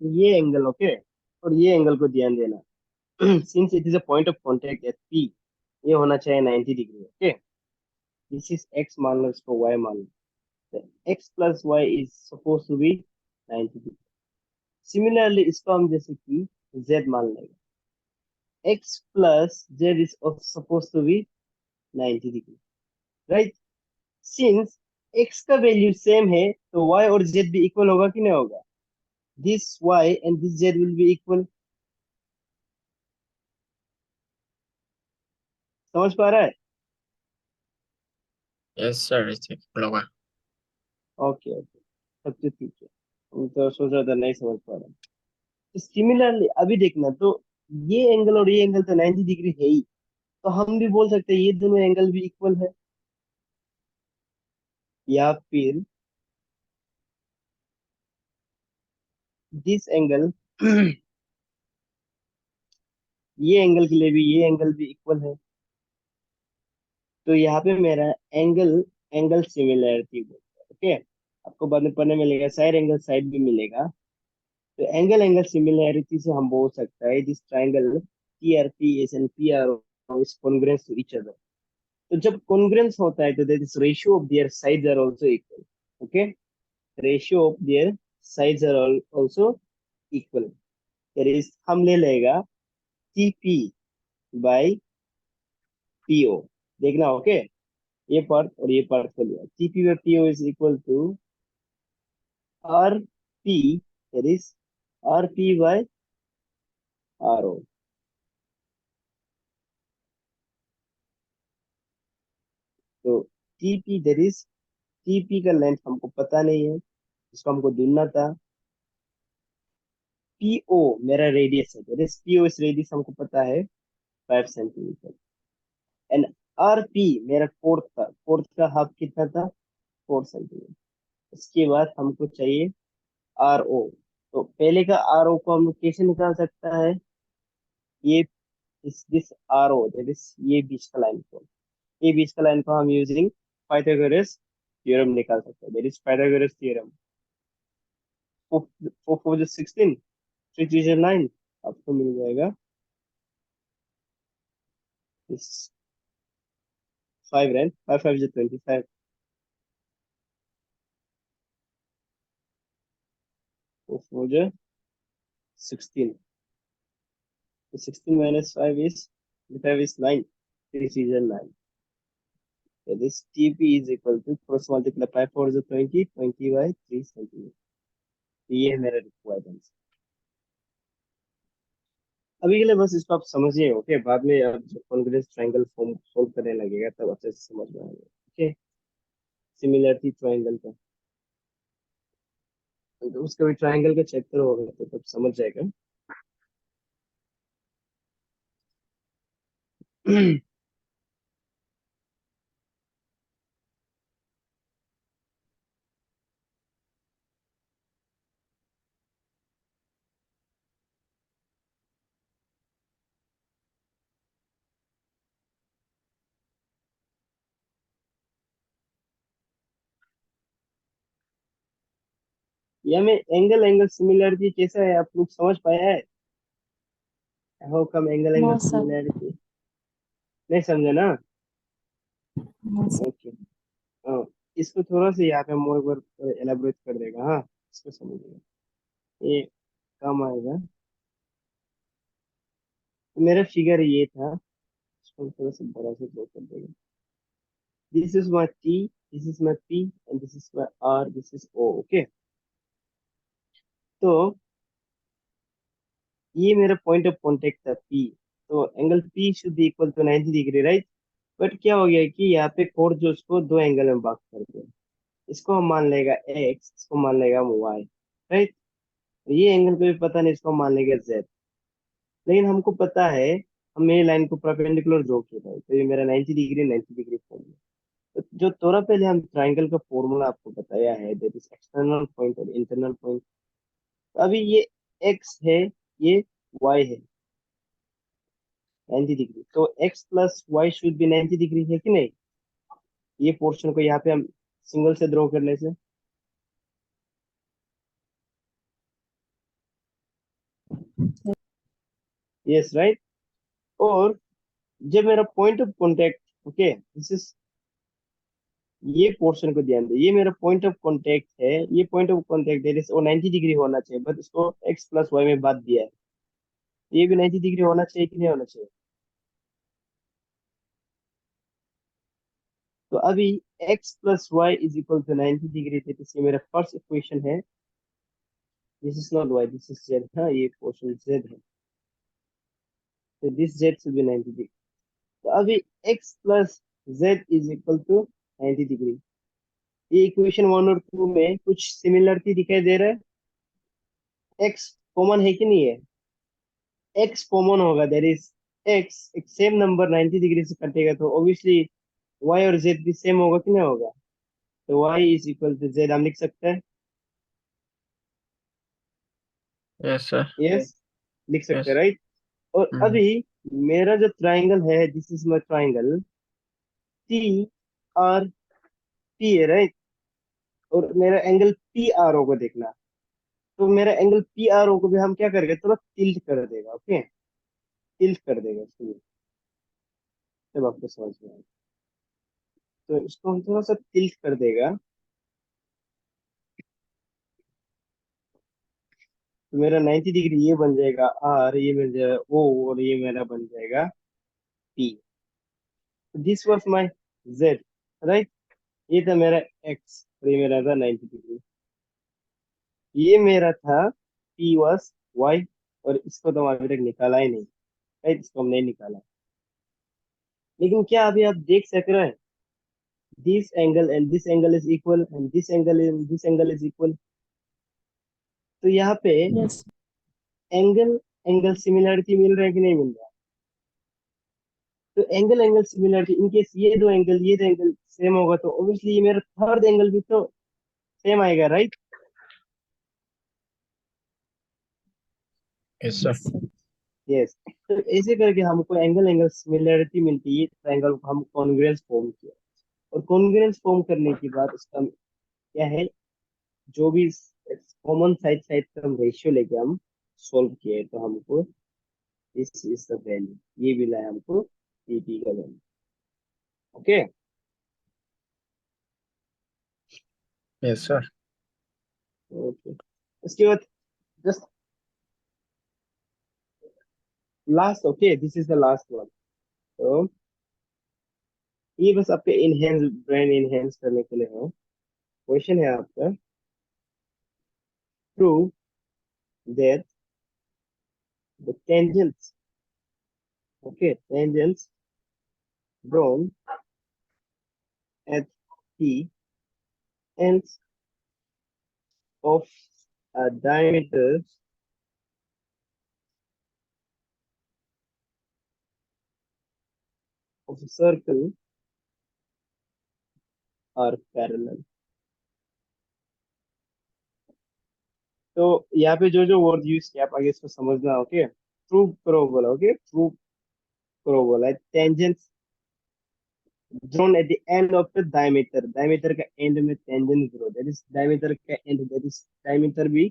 [SPEAKER 1] ये एंगल, ओके, और ये एंगल को ध्यान देना. Since it is a point of contact at P, ये होना चाहिए 90 degree, okay. This is x, मान लो इसको y मान लो. x plus Y is suppose to be 90 degree. Similarly इसको हम जैसे कि z मान लेंगे. x plus z is suppose to be 90 degree, right. Since x का वैल्यू सेम है तो y और z भी इक्वल होगा कि नहीं होगा. This y and this z will be equal. समझ पा रहा है.
[SPEAKER 2] यस सर, इसे होगा.
[SPEAKER 1] ओके ओके, सब तो ठीक है. हम तो सोच रहा था नहीं समझ पा रहा. तो सिमिलरली अभी देखना, तो ये एंगल और ये एंगल तो 90 डिग्री है ही, तो हम भी बोल सकते हैं ये दोनों एंगल भी इक्वल है. या फिर दिस एंगल, ये एंगल के लिए भी ये एंगल भी इक्वल है. तो यहाँ पे मेरा एंगल एंगल सिमिलैरिटी बोलता है, ओके. आपको बाद में पढ़ने मिलेगा, साइड एंगल साइड भी मिलेगा. तो एंगल एंगल सिमिलैरिटी से हम बोल सकता है this triangle TRP is and PRO is congruent to each other. तो जब कॉन्ग्रुएंस होता है तो that is ratio of their sides are also equal, okay. Ratio of their sides are also equal. That is हम ले लेगा TP by PO. देखना, okay. ये पार्ट और ये पार्ट को लिया, TP by PO is equal to RP, that is RP by RO. तो TP दैट इज, TP का लेंथ हमको पता नहीं है, इसको हमको ढूंढना था. PO मेरा रेडियस है, दैट इज PO इस रेडियस हमको पता है 5 सेंटीमीटर. एंड RP मेरा फोर्थ का हाफ कितना था, 4 सेंटीमीटर. इसके बाद हमको चाहिए RO. तो पहले का RO को हम कैसे निकाल सकता है, ये इस दिस RO दैट इज, ये बीच का लाइन को हम यूजिंग पाइथागोरस थ्योरम निकाल सकते हैं. That is Pythagoras theorem. 4 4 16, 3 3 9, आपको मिल जाएगा इस 5 रन 5 5 25 4 जो 16 16 minus 5 is 5 is 9 this is a 9 so this TP is equal to cross multiply 5 4 is 20 20 by 3 centimeter ये है मेरा रिक्वायर्ड आंसर अभी के लिए बस इसको आप समझिए ओके बाद में आप जब कॉन्ग्रेस ट्रायंगल फॉर्म सोल्व करने लगेगा तब अच्छे से समझ में आएगा ओके सिमिलरिटी ट्रायंगल का तो उसका भी ट्रायंगल का चैप्टर होगा तो तब समझ जाएगा या में एंगल एंगल सिमिलरिटी कैसा है आप लोग समझ पाया है how come angle
[SPEAKER 4] No,
[SPEAKER 1] angle
[SPEAKER 4] sir.
[SPEAKER 1] Similarity नहीं समझे ना
[SPEAKER 4] No, sir.
[SPEAKER 1] ओके हाँ इसको थोड़ा सा यहाँ पे मोर ओवर एलाबोरेट कर देगा हाँ इसको समझिएगा ये काम आएगा तो मेरा फिगर ये था इसको थोड़ा सा बड़ा से ड्रॉ कर देगा this is my T this is my P and this is my R this is O okay तो ये मेरा पॉइंट ऑफ कांटेक्ट था पी तो angle P should be equal to 90 degree right but क्या हो गया कि यहाँ पे कोड जो उसको दो एंगल में भाग कर दिया इसको हम मान लेगा एक्स इसको मान लेगा वाई राइट ये एंगल को भी पता नहीं इसको मान लेगा जेड लेकिन हमको पता है हम ये लाइन को परपेंडिकुलर ड्रॉ किया था तो ये मेरा 90 डिग्री फॉर्मूला तो जो थोड़ा पहले हम ट्राइंगल का फॉर्मूला आपको बताया है दैट इज एक्सटर्नल पॉइंट और इंटरनल पॉइंट अभी ये एक्स है ये वाई है 90 डिग्री तो x plus why should be 90 degree है कि नहीं ये पोर्शन को यहाँ पे हम सिंगल से ड्रॉ करने से यस राइट और जब मेरा point of contact okay this is ये पोर्शन को ध्यान दे ये मेरा पॉइंट ऑफ कॉन्टेक्ट है ये पॉइंट ऑफ कॉन्टेक्ट है वो 90 डिग्री होना चाहिए बट इसको एक्स प्लस वाई में बात दिया है ये भी 90 डिग्री होना चाहिए कि नहीं होना चाहिए तो अभी x plus Y is equal to 90 degree थे तो ये मेरा फर्स्ट इक्वेशन है this is not y this is z हाँ ये पोर्शन z है तो this z should be 90 degree तो अभी x plus z is equal to 90 degree ये इक्वेशन 1 और 2 में कुछ सिमिलरिटी दिखाई दे रहा है x कॉमन है कि नहीं है x कॉमन होगा दैट इज x एक सेम नंबर 90 डिग्री से कटेगा तो ऑब्वियसली y और z भी सेम होगा कि नहीं होगा तो y is equal to z हम लिख सकते हैं
[SPEAKER 2] Yes, sir.
[SPEAKER 1] यस लिख सकते हैं
[SPEAKER 2] Yes.
[SPEAKER 1] राइट और
[SPEAKER 2] Mm.
[SPEAKER 1] अभी मेरा जो ट्राइंगल है this is my triangle T R P है राइट और मेरा एंगल पी आर ओ को देखना तो मेरा एंगल पी आर ओ को भी हम क्या करेंगे थोड़ा टिल्ट कर देगा ओके टिल्ट कर देगा इसको तब आपको समझ में आएगा तो इसको हम थोड़ा सा टिल्ट कर देगा तो मेरा 90 डिग्री ये बन जाएगा आर ये बन जाएगा ओ और ये मेरा बन जाएगा P this was my Z right ये था मेरा एक्स और ये मेरा था 90 डिग्री ये मेरा था पी वाज वाई और इसको तो हम अभी तक निकाला ही नहीं राइट इसको हम नहीं निकाला लेकिन क्या अभी आप देख सक रहे हैं this angle and this angle is equal and this angle and this angle is equal तो यहाँ पे
[SPEAKER 4] Yes.
[SPEAKER 1] एंगल एंगल सिमिलरिटी मिल रहा है कि नहीं मिल रहा है तो एंगल एंगल सिमिलरिटी इनकेस ये दो एंगल सेम होगा तो ऑब्वियसली ये मेरा थर्ड एंगल भी तो सेम आएगा right
[SPEAKER 2] Yes, sir.
[SPEAKER 4] Yes, sir.
[SPEAKER 1] Yes तो ऐसे करके हमको एंगल एंगल सिमिलरिटी मिलती है ट्रायंगल को हम कॉन्ग्रुएंस फॉर्म किया और कॉन्ग्रुएंस फॉर्म करने के बाद उसका क्या है जो भी कॉमन साइड साइड का हम रेशियो लेके हम सोल्व किए तो हमको दिस इज द वैल्यू ये मिला है हमको PP का value. Okay,
[SPEAKER 2] yes sir.
[SPEAKER 1] Okay. उसके बाद just last, okay, this is the last one. तो ये बस आपके इनहेंस ब्रेन इनहेंस करने के लिए है। क्वेश्चन है आपका, prove that the tangents, okay, tangents drawn at the ends of a diameter of a circle are parallel। तो यहाँ पे जो जो वर्ड यूज किया आप आगे इसको समझना, ओके। प्रूव करो बोला, ओके, प्रूव करो बोला है। Tangents drawn at the end of the diameter, diameter का एंड में tangent draw, that is diameter का एंड, दैट इज diameter भी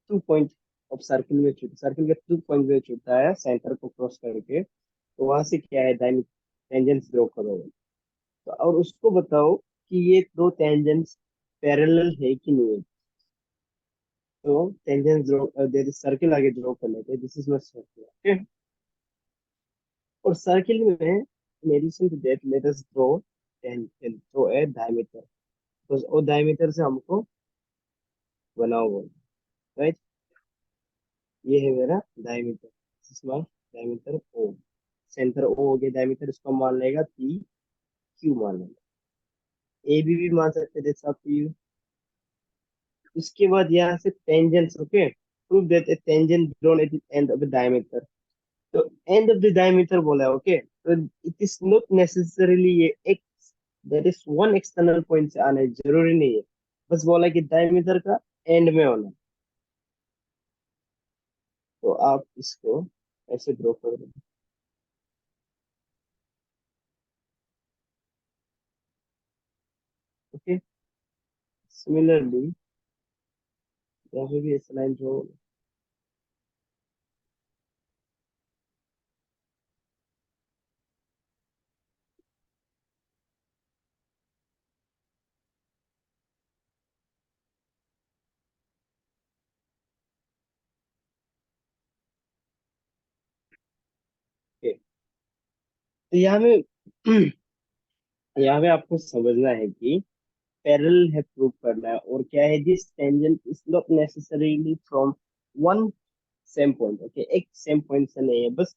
[SPEAKER 1] 2 पॉइंट ऑफ सर्किल में छूटा, सर्किल के 2 पॉइंट में छूटा है सेंटर को क्रॉस करके। तो वहां से क्या है, टेंजेंट्स ड्रॉ करो। तो और उसको बताओ कि ये दो टेंजेंट्स पैरेलल है कि नहीं है। तो tangents draw, there is circle आगे ड्रॉ कर लेते हैं, this is my circle, okay. और सर्किल में in addition to that let us draw tangent draw a diameter, तो वो डायमीटर से हमको बनाओ वो, राइट। ये है मेरा diameter, this is my diameter O, centre O हो गया डायमीटर, इसको मान लेगा पी क्यू मान लेगा, ए भी मान सकते हैं, जैसा पी। उसके बाद यहाँ से tangents, okay, prove that A tangent drawn at the end of the diameter. तो एंड ऑफ द डायमीटर बोला है, ओके, तो इट इज नॉट नेसेसरीली ये x, that is one external point से आना है, जरूरी नहीं है, बस बोला है कि डायमीटर का एंड में होना है। तो आप इसको ऐसे ड्रॉ कर दो, ओके। सिमिलरली यहाँ पे भी ऐसे लाइन ड्रॉ, ओके। तो यहाँ में यहाँ पे आपको समझना है कि पैरेलल है प्रूव करना है, और क्या है, this tangent is not necessarily from one same point, okay, एक सेम पॉइंट से नहीं है, बस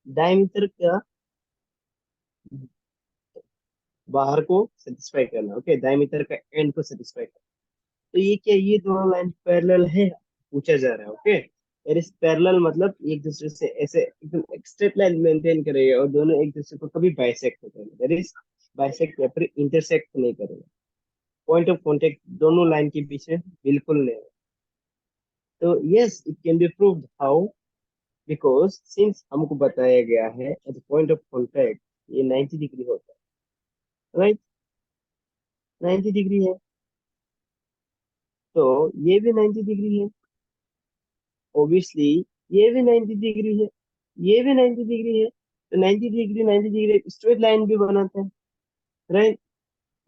[SPEAKER 1] डायमीटर का बाहर को सेटिस्फाई करना, ओके, डायमीटर का एंड को सेटिस्फाई करना। तो ये क्या, ये दोनों लाइन पैरेलल है पूछा जा रहा है, ओके। इट इज पैरेलल मतलब एक दूसरे से ऐसे एकदम स्ट्रेट लाइन मेंटेन करेगा, और दोनों एक दूसरे को कभी बाइसेक्ट नहीं करेंगे, दैट इज बाइसेक्ट या फिर इंटरसेक्ट नहीं करेगा, पॉइंट ऑफ कांटेक्ट दोनों लाइन के बीच में बिल्कुल नहीं है। तो yes, it can be proved how, because since हमको बताया गया है eight the point of contact ये 90 डिग्री होता है, राइट, 90 डिग्री है, तो ये भी 90 डिग्री है, ऑब्वियसली ये भी 90 डिग्री है, ये भी 90 डिग्री है, तो 90 डिग्री 90 डिग्री स्ट्रेट लाइन भी बनाता है, राइट,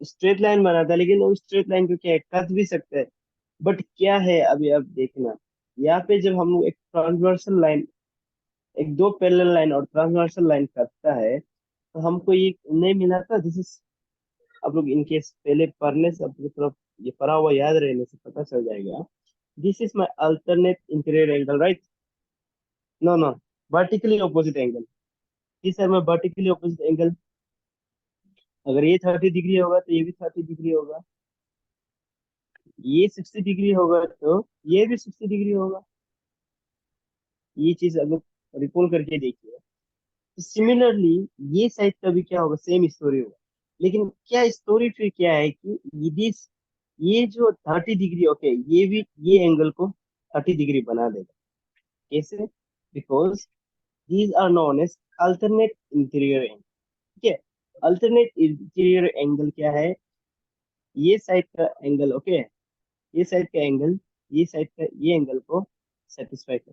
[SPEAKER 1] स्ट्रेट लाइन बनाता है, लेकिन वो स्ट्रेट लाइन को क्या है, कट भी सकता है। बट क्या है, अभी अब देखना, यहाँ पे जब हम लोग एक ट्रांसवर्सल लाइन, एक दो पैरेलल लाइन और ट्रांसवर्सल लाइन करता है, तो हमको ये नहीं मिला था, दिस इज, आप लोग इनकेस पहले पढ़ने से अपनी तरफ ये पढ़ा हुआ याद रहने से पता चल जाएगा, this is my alternate interior angle, right, no no, vertically opposite angle, this है माई वर्टिकली ऑपोजिट एंगल। अगर ये 30 डिग्री होगा तो ये भी 30 डिग्री होगा, ये 60 डिग्री होगा तो ये भी 60 डिग्री होगा। ये चीज अगर रिकॉल करके देखिए, सिमिलरली ये साइड का भी क्या होगा, सेम स्टोरी होगा। लेकिन क्या स्टोरी फिर क्या है कि ये जो 30 डिग्री, ओके, ये भी ये एंगल को 30 डिग्री बना देगा, कैसे, because these are known as alternate interior angle, ठीक है। अल्टरनेट इंटीरियर एंगल क्या है, ये साइड का एंगल, ओके, ये साइड का एंगल, ये साइड का ये एंगल को सेटिस्फाई कर,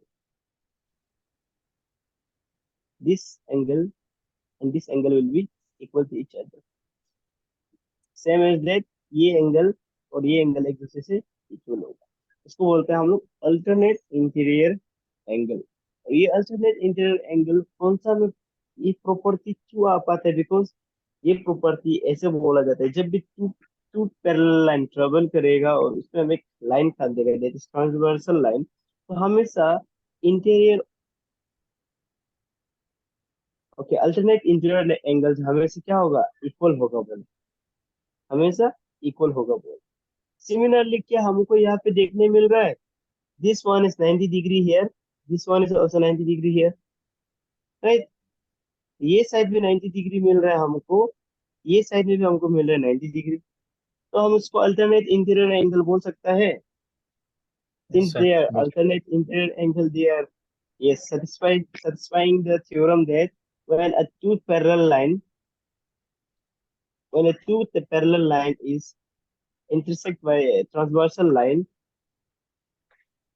[SPEAKER 1] this angle and this angle will be equal to each other. Same as that, ये एंगल और ये एंगल एक दूसरे से इक्वल होगा, इसको बोलते हैं हम लोग अल्टरनेट इंटीरियर एंगल। और ये अल्टरनेट इंटीरियर एंगल कौन सा में ये प्रॉपर्टी क्यों आ पाता है, बिकॉज ये प्रॉपर्टी ऐसे बोला जाता है जब भी two two parallel line travel करेगा और उसमें हमें एक लाइन काट देगा, दैट इज ट्रांसवर्सल लाइन, तो हमेशा interior okay alternate interior angles हमेशा क्या होगा, इक्वल होगा बोल, हमेशा इक्वल होगा बोल। सिमिलरली क्या हमको यहाँ पे देखने मिल रहा है, this one is 90 degree here, this one is also 90 degree here, right. ये साइड भी 90 डिग्री मिल रहा है हमको, ये साइड में भी हमको मिल रहा है 90 डिग्री, तो हम उसको अल्टरनेट इंटीरियर एंगल बोल सकता है।
[SPEAKER 2] Yes,
[SPEAKER 1] Since
[SPEAKER 2] sir.
[SPEAKER 1] they are
[SPEAKER 2] बिल्कुल।
[SPEAKER 1] alternate interior angle, they are yes satisfying the theorem that when a two parallel line when a two parallel line is intersect by a transversal line,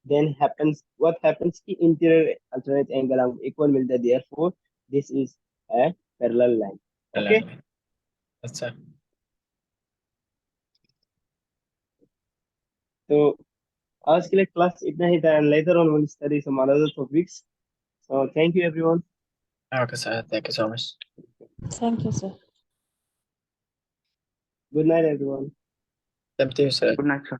[SPEAKER 1] then happens what happens ki interior alternate angle हमको equal मिलता है, therefore this is a parallel line. Okay,
[SPEAKER 2] Yes, sir.
[SPEAKER 1] तो आज के लिए class इतना ही था, and later on we'll study some other topics. So thank you everyone.
[SPEAKER 2] Okay, sir. Thank you so much.
[SPEAKER 4] Thank you, sir.
[SPEAKER 1] Good night everyone.
[SPEAKER 2] Same to you, sir.
[SPEAKER 3] Good night, sir.